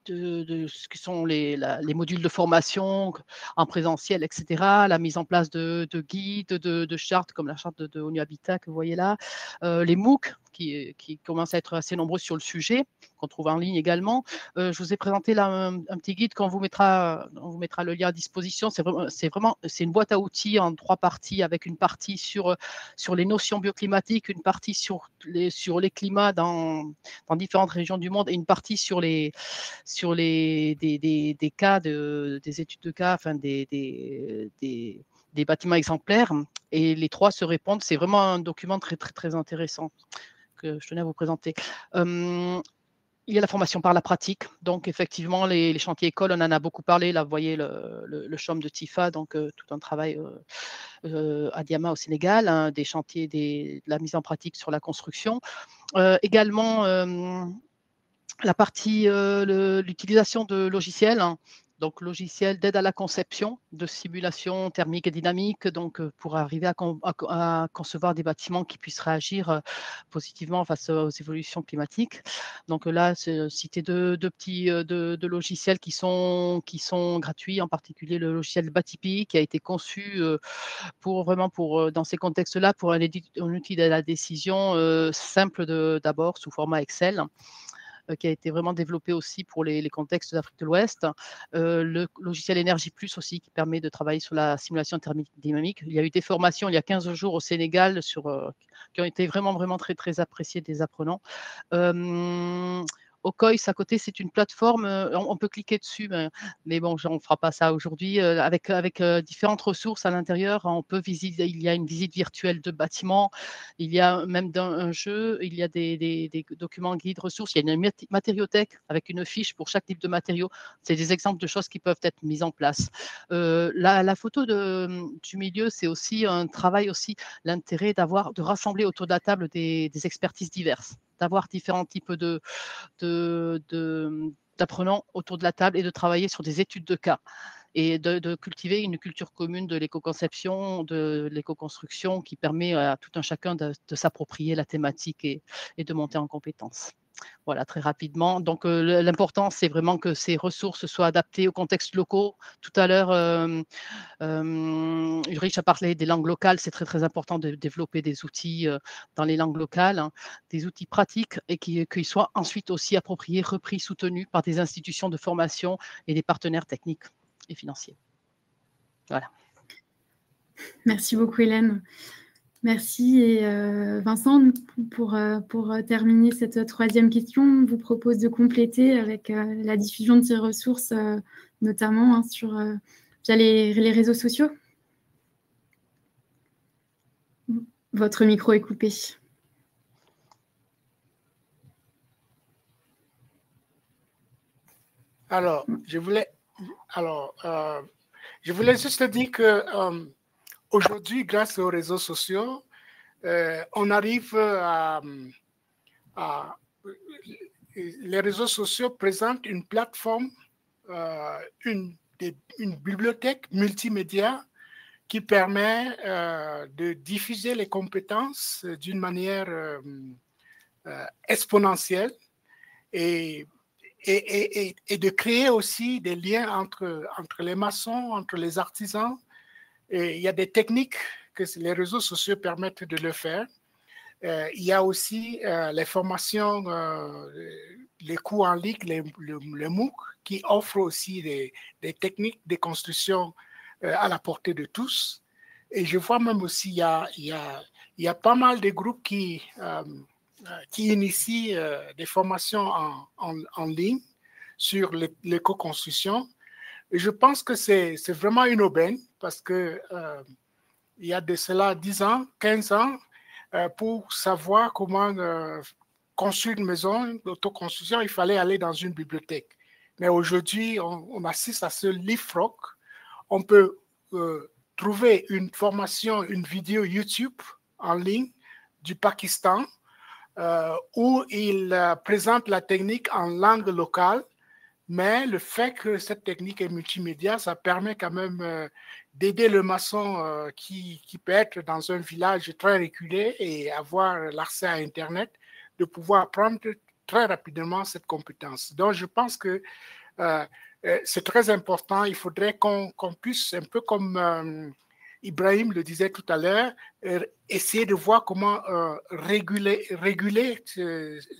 de ce qui sont les modules de formation en présentiel, etc. La mise en place de guides, de chartes, comme la charte de ONU Habitat que vous voyez là. Les MOOC, qui commencent à être assez nombreux sur le sujet, qu'on trouve en ligne également. Je vous ai présenté là un petit guide qu'on vous mettra le lien à disposition. C'est une boîte à outils en 3 parties, avec une partie sur les notions bioclimatiques, une partie sur les climats dans différentes régions du monde et une partie sur des cas, des études de cas, enfin des bâtiments exemplaires. Et les 3 se répondent. C'est vraiment un document très, très, très intéressant que je tenais à vous présenter. Il y a la formation par la pratique. Donc, effectivement, les chantiers écoles, on en a beaucoup parlé. Là, vous voyez le CHOM de Tifa, donc tout un travail à Diama au Sénégal, hein, des chantiers, de la mise en pratique sur la construction. Également, la partie, l'utilisation de logiciels, hein. Donc, logiciels d'aide à la conception, de simulation thermique et dynamique, donc pour arriver à concevoir des bâtiments qui puissent réagir positivement face aux évolutions climatiques. Donc là, c'est citer deux petits logiciels qui sont gratuits, en particulier le logiciel Batipi, qui a été conçu dans ces contextes-là, pour un outil de la décision simple d'abord sous format Excel, qui a été vraiment développé aussi pour les contextes d'Afrique de l'Ouest. Le logiciel Énergie Plus aussi, qui permet de travailler sur la simulation thermique dynamique. Il y a eu des formations il y a 15 jours au Sénégal qui ont été vraiment, vraiment très, très appréciées des apprenants. Okois, à côté, c'est une plateforme, on peut cliquer dessus, mais bon, on ne fera pas ça aujourd'hui. Avec différentes ressources à l'intérieur, on peut visiter, il y a une visite virtuelle de bâtiments, il y a même un jeu, il y a des documents guides, ressources, il y a une matériothèque avec une fiche pour chaque type de matériau. C'est des exemples de choses qui peuvent être mises en place. La photo du milieu, c'est aussi un travail, aussi l'intérêt de rassembler autour de la table des expertises diverses, d'avoir différents types d'apprenants autour de la table et de travailler sur des études de cas et de cultiver une culture commune de l'éco-conception, de l'éco-construction, qui permet à tout un chacun de s'approprier la thématique et de monter en compétences. Voilà, très rapidement. Donc, l'important, c'est vraiment que ces ressources soient adaptées aux contextes locaux. Tout à l'heure, Ulrich a parlé des langues locales. C'est très, très important de développer des outils dans les langues locales, hein, des outils pratiques, et qu'ils soient ensuite aussi appropriés, repris, soutenus par des institutions de formation et des partenaires techniques et financiers. Voilà. Merci beaucoup, Hélène. Merci. Et Vincent, pour terminer cette 3e question, on vous propose de compléter avec la diffusion de ces ressources, notamment via les réseaux sociaux. Votre micro est coupé. Alors, je voulais juste dire que aujourd'hui, grâce aux réseaux sociaux, on arrive les réseaux sociaux présentent une plateforme, une bibliothèque multimédia qui permet de diffuser les compétences d'une manière exponentielle et de créer aussi des liens entre les maçons, entre les artisans. Et il y a des techniques que les réseaux sociaux permettent de le faire. Il y a aussi les formations, les cours en ligne, le MOOC, qui offrent aussi des techniques de construction à la portée de tous. Et je vois même aussi, il y a pas mal de groupes qui initient des formations en ligne sur l'éco-construction. Et je pense que c'est vraiment une aubaine, parce que il y a de cela 10 ans, 15 ans, pour savoir comment construire une maison d'autoconstruction, il fallait aller dans une bibliothèque. Mais aujourd'hui, on assiste à ce leapfrog. On peut trouver une formation, une vidéo YouTube en ligne du Pakistan, où il présente la technique en langue locale. Mais le fait que cette technique est multimédia, ça permet quand même d'aider le maçon qui peut être dans un village très reculé et avoir l'accès à Internet, de pouvoir apprendre très rapidement cette compétence. Donc, je pense que c'est très important. Il faudrait qu'on puisse, un peu comme Ibrahim le disait tout à l'heure, essayer de voir comment réguler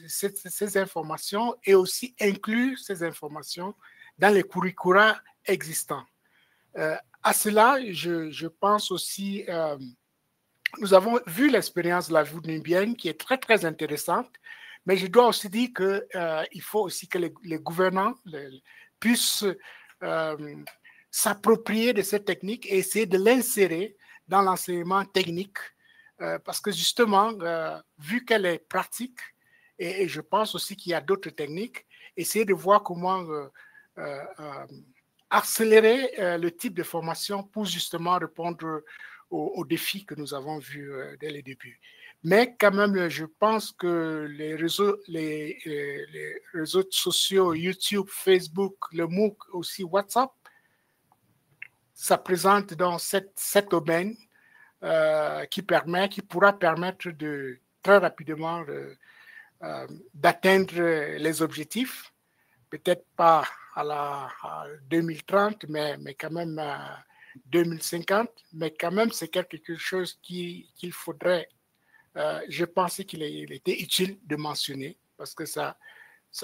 ces informations et aussi inclure ces informations dans les curricula existants. À cela, je pense aussi, nous avons vu l'expérience de la vie nubienne qui est très, très intéressante, mais je dois aussi dire qu'il faut aussi que les gouvernants puissent s'approprier de cette technique et essayer de l'insérer dans l'enseignement technique, parce que justement, vu qu'elle est pratique, et je pense aussi qu'il y a d'autres techniques, essayer de voir comment accélérer le type de formation pour justement répondre aux défis que nous avons vus dès le début. Mais quand même, je pense que les réseaux sociaux, YouTube, Facebook, le MOOC, aussi WhatsApp, ça présente dans cette aubaine qui pourra permettre de très rapidement d'atteindre les objectifs, peut-être pas à 2030, mais quand même à 2050, mais quand même c'est quelque chose qu'il faudrait, je pensais qu'il était utile de mentionner, parce que ça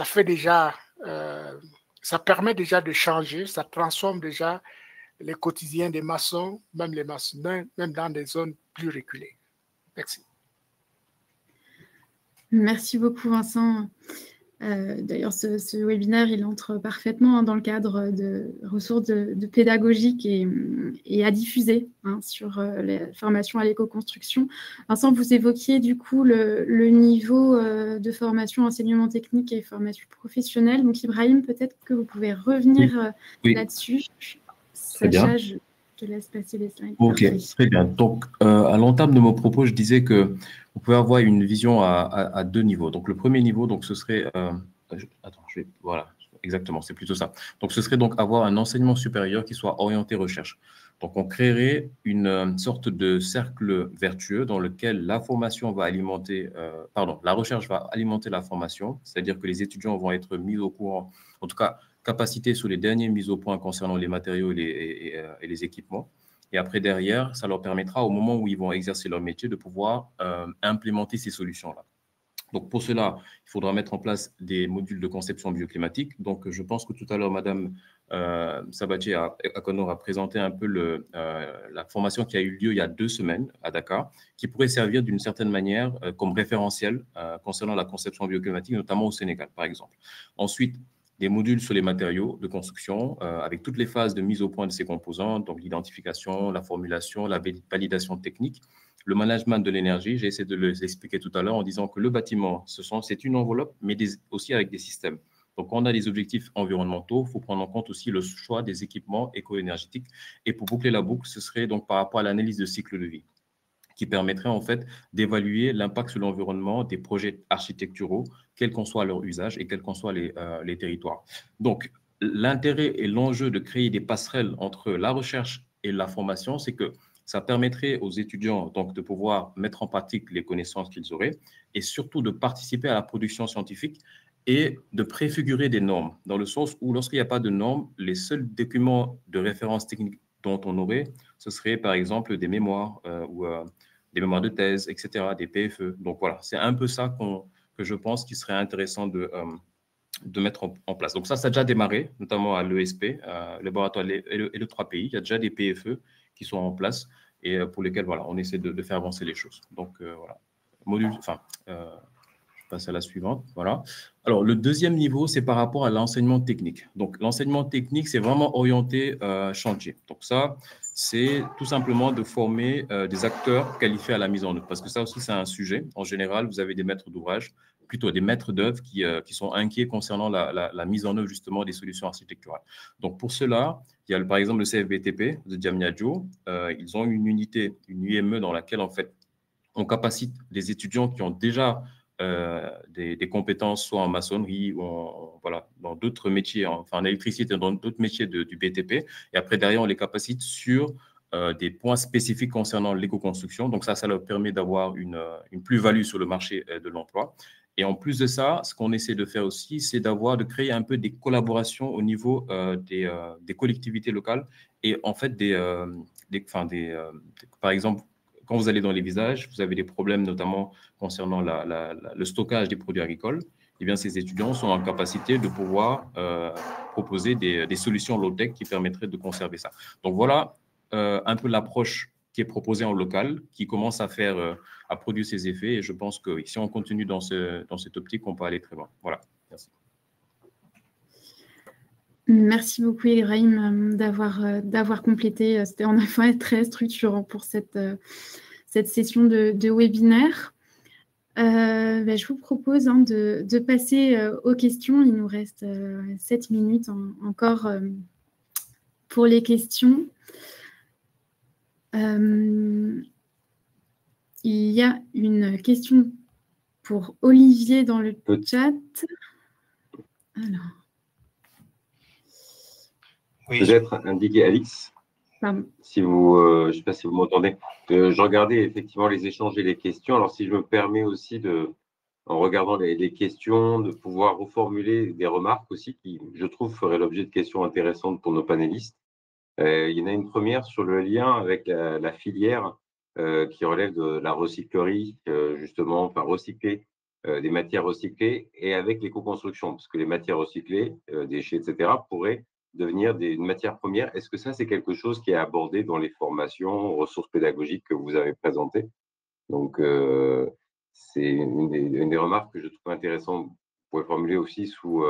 fait déjà, ça permet déjà de changer, ça transforme déjà les quotidiens des maçons, même les maçons, même dans des zones plus reculées. Merci. Merci beaucoup, Vincent. D'ailleurs, ce webinaire, il entre parfaitement dans le cadre de ressources de pédagogiques et à diffuser sur les formations à l'éco-construction. Vincent, vous évoquiez du coup le niveau de formation enseignement technique et formation professionnelle. Donc, Ibrahim, peut-être que vous pouvez revenir là-dessus. Très bien. Je te laisse passer les slides. Ok, très bien. Donc, à l'entame de mon propos, je disais que vous pouvez avoir une vision à deux niveaux. Donc, le premier niveau, donc, ce serait… voilà, exactement, c'est plutôt ça. Donc, ce serait donc avoir un enseignement supérieur qui soit orienté recherche. Donc, on créerait une sorte de cercle vertueux dans lequel la formation va alimenter… la recherche va alimenter la formation, c'est-à-dire que les étudiants vont être mis au courant, en tout cas, capacités sur les dernières mises au point concernant les matériaux et les équipements. Et après, derrière, ça leur permettra, au moment où ils vont exercer leur métier, de pouvoir implémenter ces solutions-là. Donc, pour cela, il faudra mettre en place des modules de conception bioclimatique. Donc, je pense que tout à l'heure, Madame Sabatier Akonor a présenté un peu la formation qui a eu lieu il y a 2 semaines à Dakar, qui pourrait servir d'une certaine manière comme référentiel concernant la conception bioclimatique, notamment au Sénégal, par exemple. Ensuite, des modules sur les matériaux de construction avec toutes les phases de mise au point de ces composants, donc l'identification, la formulation, la validation technique, le management de l'énergie. J'ai essayé de l'expliquer tout à l'heure en disant que le bâtiment, c'est une enveloppe, mais aussi avec des systèmes. Donc, quand on a des objectifs environnementaux, il faut prendre en compte aussi le choix des équipements éco-énergétiques. Et pour boucler la boucle, ce serait donc par rapport à l'analyse de cycle de vie, qui permettrait en fait d'évaluer l'impact sur l'environnement des projets architecturaux, quel qu'en soit leur usage et quels qu'en soient les territoires. Donc, l'intérêt et l'enjeu de créer des passerelles entre la recherche et la formation, c'est que ça permettrait aux étudiants donc, de pouvoir mettre en pratique les connaissances qu'ils auraient et surtout de participer à la production scientifique et de préfigurer des normes, dans le sens où lorsqu'il n'y a pas de normes, les seuls documents de référence technique dont on aurait, ce serait par exemple des mémoires ou des mémoires de thèse, etc., des PFE. Donc voilà, c'est un peu ça que je pense qu'il serait intéressant de mettre en place. Donc ça a déjà démarré, notamment à l'ESP, le laboratoire et le 3PI. Il y a déjà des PFE qui sont en place et pour lesquels voilà, on essaie de faire avancer les choses. Donc voilà, je passe à la suivante. Voilà. Alors, le deuxième niveau, c'est par rapport à l'enseignement technique. Donc, l'enseignement technique, c'est vraiment orienté chantier. Donc, ça, c'est tout simplement de former des acteurs qualifiés à la mise en œuvre. Parce que ça aussi, c'est un sujet. En général, vous avez des maîtres d'ouvrage, plutôt des maîtres d'œuvre qui sont inquiets concernant la mise en œuvre, justement, des solutions architecturales. Donc, pour cela, il y a, par exemple, le CFBTP de Diamniadio. Ils ont une unité, une UME dans laquelle, en fait, on capacite des étudiants qui ont déjà des compétences, soit en maçonnerie ou dans d'autres métiers, en électricité, dans d'autres métiers du BTP. Et après, derrière, on les capacite sur des points spécifiques concernant l'éco-construction. Donc ça leur permet d'avoir une plus-value sur le marché de l'emploi. Et en plus de ça, ce qu'on essaie de faire aussi, c'est de créer un peu des collaborations au niveau des collectivités locales et en fait par exemple, quand vous allez dans les villages, vous avez des problèmes notamment concernant le stockage des produits agricoles. Eh bien, ces étudiants sont en capacité de pouvoir proposer des solutions low-tech qui permettraient de conserver ça. Donc voilà un peu l'approche qui est proposée en local, qui commence à produire ses effets. Et je pense que si on continue dans cette optique, on peut aller très loin. Voilà. Merci. Merci beaucoup, Ibrahim, d'avoir complété. C'était en effet très structurant pour cette session de webinaire. Je vous propose de passer aux questions. Il nous reste 7 minutes encore pour les questions. Il y a une question pour Olivier dans le chat. Alors. Oui. Peut-être indiquer Alix. Si vous, je ne sais pas si vous m'entendez. Je regardais effectivement les échanges et les questions. Alors, si je me permets aussi, en regardant les questions, de pouvoir reformuler des remarques aussi qui, je trouve, feraient l'objet de questions intéressantes pour nos panélistes. Il y en a une première sur le lien avec la filière qui relève de la recyclerie, justement, enfin recycler des matières recyclées et avec l'éco-construction, parce que les matières recyclées, déchets, etc., pourraient devenir une matière première. Est-ce que ça, c'est quelque chose qui est abordé dans les formations, ressources pédagogiques que vous avez présentées? Donc, c'est une des remarques que je trouve intéressante. Vous pouvez formuler aussi sous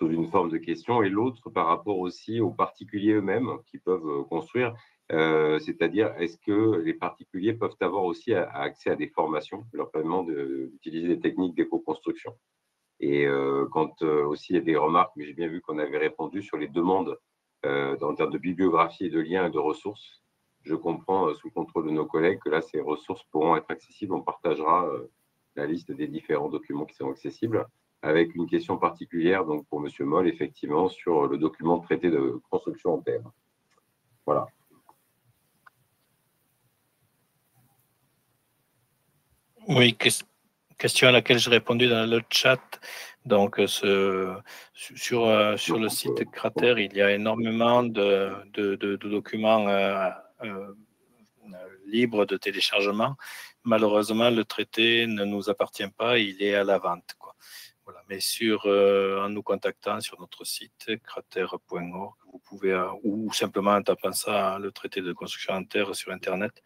une forme de question. Et l'autre, par rapport aussi aux particuliers eux-mêmes qui peuvent construire, c'est-à-dire, est-ce que les particuliers peuvent avoir aussi accès à des formations leur permettant d'utiliser des techniques d'éco-construction? Et quand aussi il y a des remarques, mais j'ai bien vu qu'on avait répondu sur les demandes en termes de bibliographie et de liens et de ressources. Je comprends sous le contrôle de nos collègues que là, ces ressources pourront être accessibles. On partagera la liste des différents documents qui sont accessibles avec une question particulière donc pour M. Moll, effectivement, sur le document de traité de construction en terre. Voilà. Oui, question à laquelle j'ai répondu dans le chat. Donc, sur le site Crater, il y a énormément de documents libres de téléchargement. Malheureusement, le traité ne nous appartient pas, il est à la vente, quoi. Voilà. Mais en nous contactant sur notre site crater.org, vous pouvez, ou simplement en tapant ça, le traité de construction en terre sur Internet,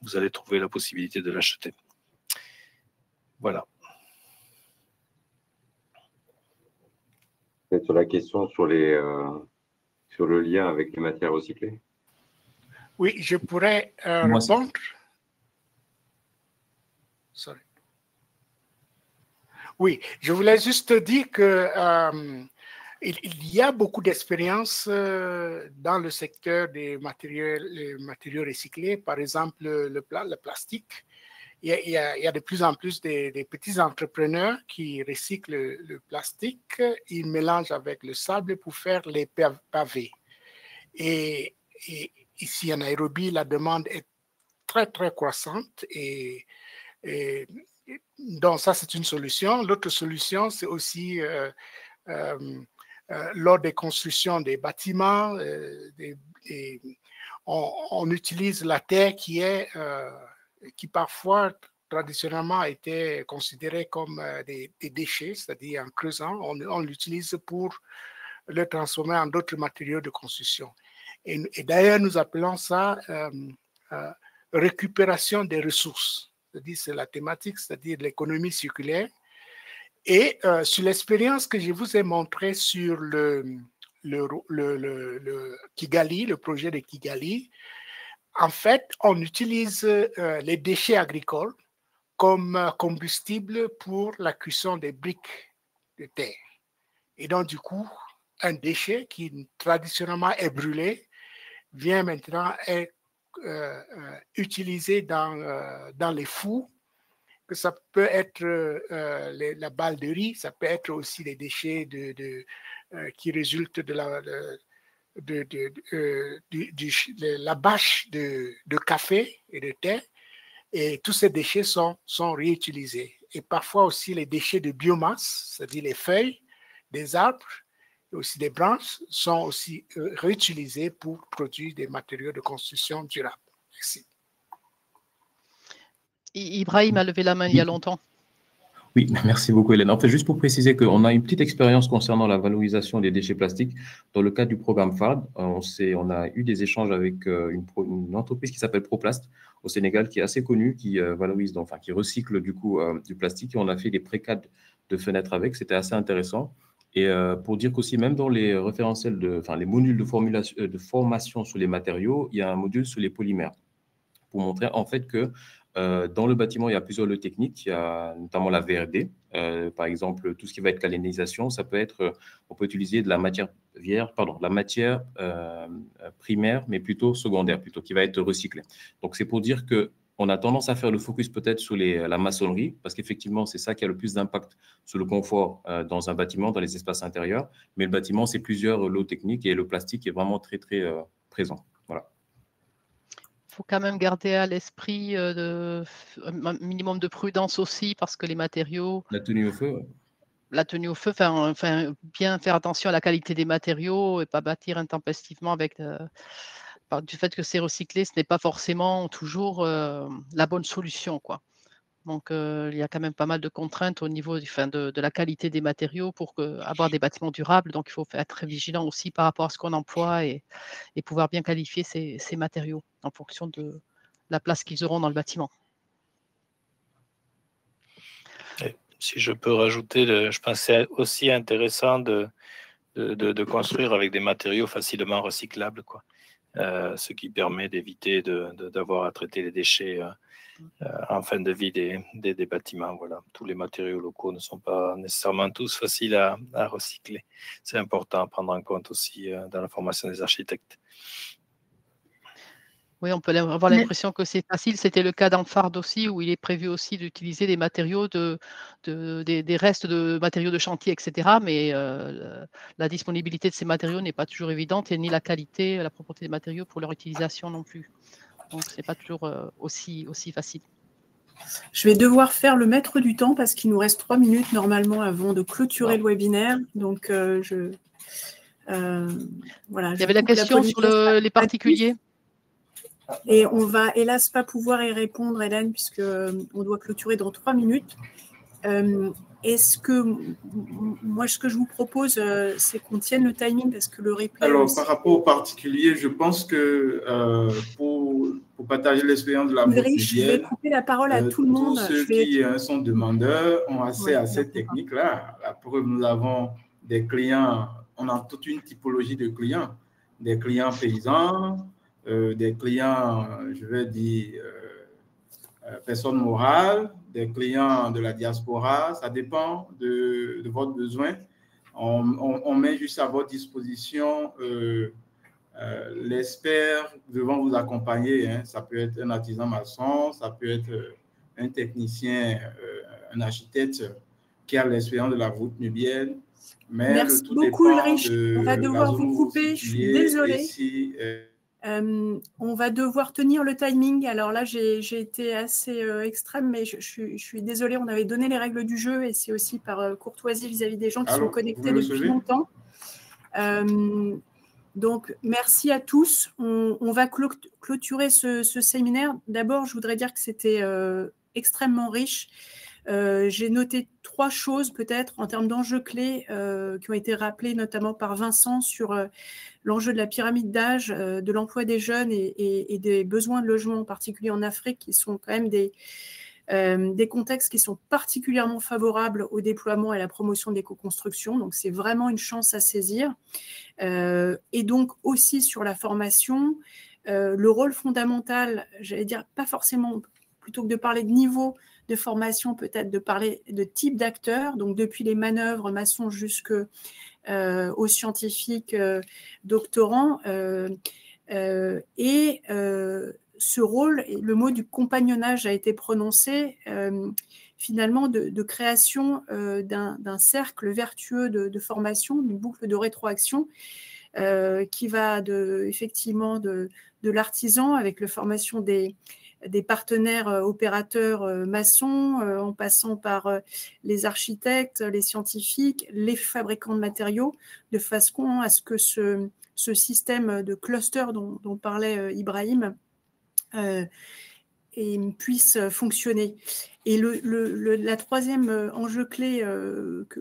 vous allez trouver la possibilité de l'acheter. Voilà. Peut-être sur la question sur le lien avec les matières recyclées. Oui, je pourrais répondre. Sorry. Oui, je voulais juste dire que il y a beaucoup d'expériences dans le secteur des matériaux recyclés, par exemple le plastique. Il y a de plus en plus des petits entrepreneurs qui recyclent le plastique. Ils mélangent avec le sable pour faire les pavés. Et ici en Nairobi, la demande est très, très croissante. Et donc, ça, c'est une solution. L'autre solution, c'est aussi lors des constructions des bâtiments, on utilise la terre qui parfois traditionnellement était considérée comme des déchets, c'est-à-dire en creusant, on l'utilise pour le transformer en d'autres matériaux de construction. Et d'ailleurs, nous appelons ça récupération des ressources. C'est-à-dire, c'est la thématique, c'est-à-dire l'économie circulaire. Et sur l'expérience que je vous ai montrée sur le Kigali, le projet de Kigali, en fait, on utilise les déchets agricoles comme combustible pour la cuisson des briques de terre. Et donc, du coup, un déchet qui traditionnellement est brûlé vient maintenant être utilisé dans les fours. Ça peut être la balle de riz, ça peut être aussi les déchets qui résultent de la bâche de café et de thé. Et tous ces déchets sont réutilisés. et parfois aussi les déchets de biomasse, c'est-à-dire les feuilles des arbres et aussi des branches, sont aussi réutilisés pour produire des matériaux de construction durables. Merci. Ibrahim a levé la main il y a longtemps. Oui, merci beaucoup Hélène. En fait, juste pour préciser qu'on a une petite expérience concernant la valorisation des déchets plastiques. Dans le cadre du programme FAD, on a eu des échanges avec une entreprise qui s'appelle Proplast au Sénégal, qui est assez connue, qui valorise, enfin, qui recycle du coup du plastique. Et on a fait des précades de fenêtres avec, c'était assez intéressant. Et pour dire qu'aussi, même dans les référentiels, les modules de formation sur les matériaux, il y a un module sur les polymères pour montrer en fait que dans le bâtiment, il y a plusieurs lots techniques. Il y a notamment la VRD. Par exemple, tout ce qui va être calinisation, ça peut être, on peut utiliser de la matière primaire, mais plutôt secondaire, qui va être recyclée. Donc, c'est pour dire qu'on a tendance à faire le focus peut-être sur la maçonnerie, parce qu'effectivement, c'est ça qui a le plus d'impact sur le confort dans un bâtiment, dans les espaces intérieurs. Mais le bâtiment, c'est plusieurs lots techniques et le plastique est vraiment très, très présent. Voilà. Il faut quand même garder à l'esprit un minimum de prudence aussi, parce que les matériaux… La tenue au feu, La tenue au feu, enfin, bien faire attention à la qualité des matériaux et pas bâtir intempestivement avec… du fait que c'est recyclé, ce n'est pas forcément toujours la bonne solution, quoi. Donc, il y a quand même pas mal de contraintes au niveau de la qualité des matériaux pour avoir des bâtiments durables. Donc, il faut être très vigilant aussi par rapport à ce qu'on emploie et pouvoir bien qualifier ces matériaux en fonction de la place qu'ils auront dans le bâtiment. Et si je peux rajouter, je pense que c'est aussi intéressant de construire avec des matériaux facilement recyclables, quoi. Ce qui permet d'éviter d'avoir à traiter les déchets en fin de vie des bâtiments. Voilà. Tous les matériaux locaux ne sont pas nécessairement tous faciles à recycler. C'est important à prendre en compte aussi dans la formation des architectes. Oui, on peut avoir l'impression que c'est facile. C'était le cas dans FARD aussi, où il est prévu aussi d'utiliser des matériaux, des restes de matériaux de chantier, etc. Mais la disponibilité de ces matériaux n'est pas toujours évidente, et ni la qualité, la propreté des matériaux pour leur utilisation non plus. Donc, ce n'est pas toujours aussi facile. Je vais devoir faire le maître du temps parce qu'il nous reste 3 minutes normalement avant de clôturer le webinaire. Donc, voilà. Il y avait la question sur les particuliers. Et on va hélas pas pouvoir y répondre, Hélène, puisqu'on doit clôturer dans 3 minutes. Est-ce que moi, ce que je vous propose, c'est qu'on tienne le timing parce que le replay… Alors, aussi… par rapport aux particuliers, je pense que pour partager l'expérience de la vôtre, je vais couper la parole à tout le monde. Tous ceux qui sont demandeurs ont accès à cette technique-là. La preuve, nous avons des clients, on a toute une typologie de clients, des clients paysans, des clients, je vais dire, personnes morales, des clients de la diaspora, ça dépend de votre besoin. On met juste à votre disposition l'expert devant vous accompagner. Hein. Ça peut être un artisan maçon, ça peut être un technicien, un architecte qui a l'expérience de la voûte nubienne. Mais merci beaucoup Ulrich, on va devoir vous couper, je suis désolée. On va devoir tenir le timing. Alors là, j'ai été assez extrême, mais je suis désolée. On avait donné les règles du jeu et c'est aussi par courtoisie vis-à-vis des gens qui sont connectés depuis longtemps. Donc, merci à tous. On va clôturer ce séminaire. D'abord, je voudrais dire que c'était extrêmement riche. J'ai noté 3 choses peut-être en termes d'enjeux clés qui ont été rappelés notamment par Vincent sur l'enjeu de la pyramide d'âge, de l'emploi des jeunes et des besoins de logement, en particulier en Afrique, qui sont quand même des contextes qui sont particulièrement favorables au déploiement et à la promotion de l'éco-construction. Donc, c'est vraiment une chance à saisir. Et donc, aussi sur la formation, le rôle fondamental, j'allais dire, pas forcément, plutôt que de parler de niveau de formation, peut-être de parler de type d'acteurs, donc depuis les manœuvres maçons jusqu'aux scientifiques doctorants. Ce rôle, le mot du compagnonnage a été prononcé, finalement de création d'un cercle vertueux de formation, d'une boucle de rétroaction qui va effectivement de l'artisan avec la formation des des partenaires opérateurs maçons, en passant par les architectes, les scientifiques, les fabricants de matériaux, de façon à ce que ce système de cluster dont parlait Ibrahim puisse fonctionner. Et la troisième enjeu clé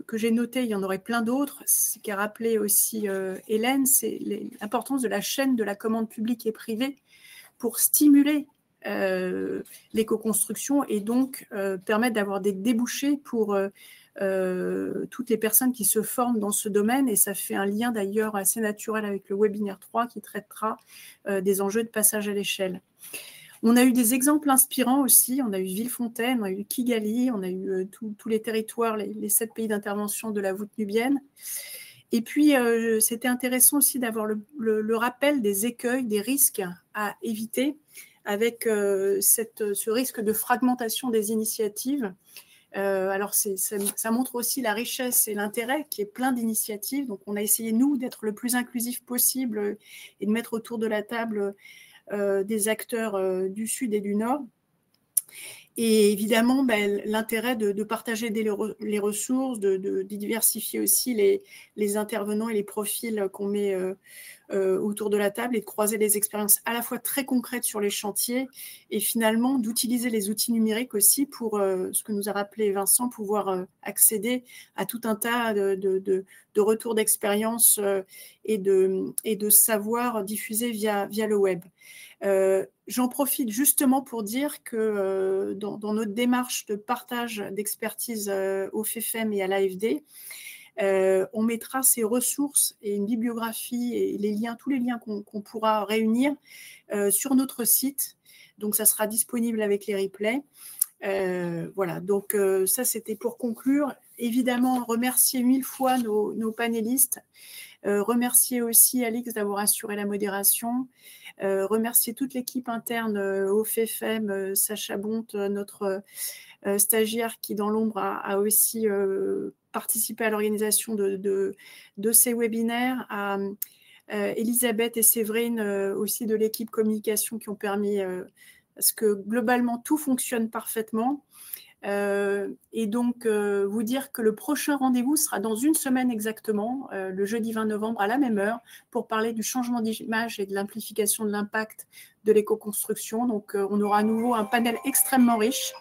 que j'ai noté, il y en aurait plein d'autres, c'est qu'a rappelé aussi Hélène, c'est l'importance de la chaîne de la commande publique et privée pour stimuler l'éco-construction et donc permettre d'avoir des débouchés pour toutes les personnes qui se forment dans ce domaine. Et ça fait un lien d'ailleurs assez naturel avec le webinaire 3 qui traitera des enjeux de passage à l'échelle. On a eu des exemples inspirants aussi. On a eu Villefontaine, on a eu Kigali, on a eu tous les territoires, les 7 pays d'intervention de la voûte nubienne. Et puis, c'était intéressant aussi d'avoir le rappel des écueils, des risques à éviter avec ce risque de fragmentation des initiatives. Alors, ça montre aussi la richesse et l'intérêt qui est plein d'initiatives. Donc, on a essayé, nous, d'être le plus inclusif possible et de mettre autour de la table des acteurs du Sud et du Nord. Et évidemment, l'intérêt de partager les ressources, de diversifier aussi les intervenants et les profils qu'on met autour de la table et de croiser des expériences à la fois très concrètes sur les chantiers et finalement d'utiliser les outils numériques aussi pour, ce que nous a rappelé Vincent, pouvoir accéder à tout un tas de retours d'expérience et de savoir diffusés via le web. J'en profite justement pour dire que dans notre démarche de partage d'expertise au FEFEM et à l'AFD, on mettra ces ressources et une bibliographie et tous les liens qu'on pourra réunir sur notre site. Donc, ça sera disponible avec les replays. Voilà, donc ça, c'était pour conclure. Évidemment, remercier 1000 fois nos panélistes. Remercier aussi Alix d'avoir assuré la modération. Remercier toute l'équipe interne au FEFEM, Sacha Bonte, notre stagiaire qui, dans l'ombre, a aussi participé à l'organisation de ces webinaires, à Elisabeth et Séverine aussi de l'équipe communication qui ont permis à ce que globalement tout fonctionne parfaitement. Et donc, vous dire que le prochain rendez-vous sera dans une semaine exactement, le jeudi 20 novembre à la même heure, pour parler du changement d'image et de l'amplification de l'impact de l'éco-construction. Donc, on aura à nouveau un panel extrêmement riche.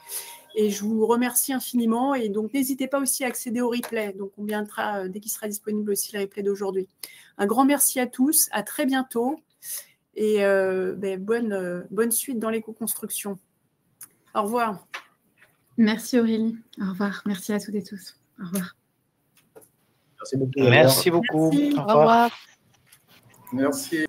Et je vous remercie infiniment. Et donc, n'hésitez pas aussi à accéder au replay. Donc, on viendra, dès qu'il sera disponible aussi, le replay d'aujourd'hui. Un grand merci à tous. À très bientôt. Et bonne suite dans l'éco-construction. Au revoir. Merci Aurélie. Au revoir. Merci à toutes et tous. Au revoir. Merci beaucoup. Merci beaucoup. Au revoir. Merci.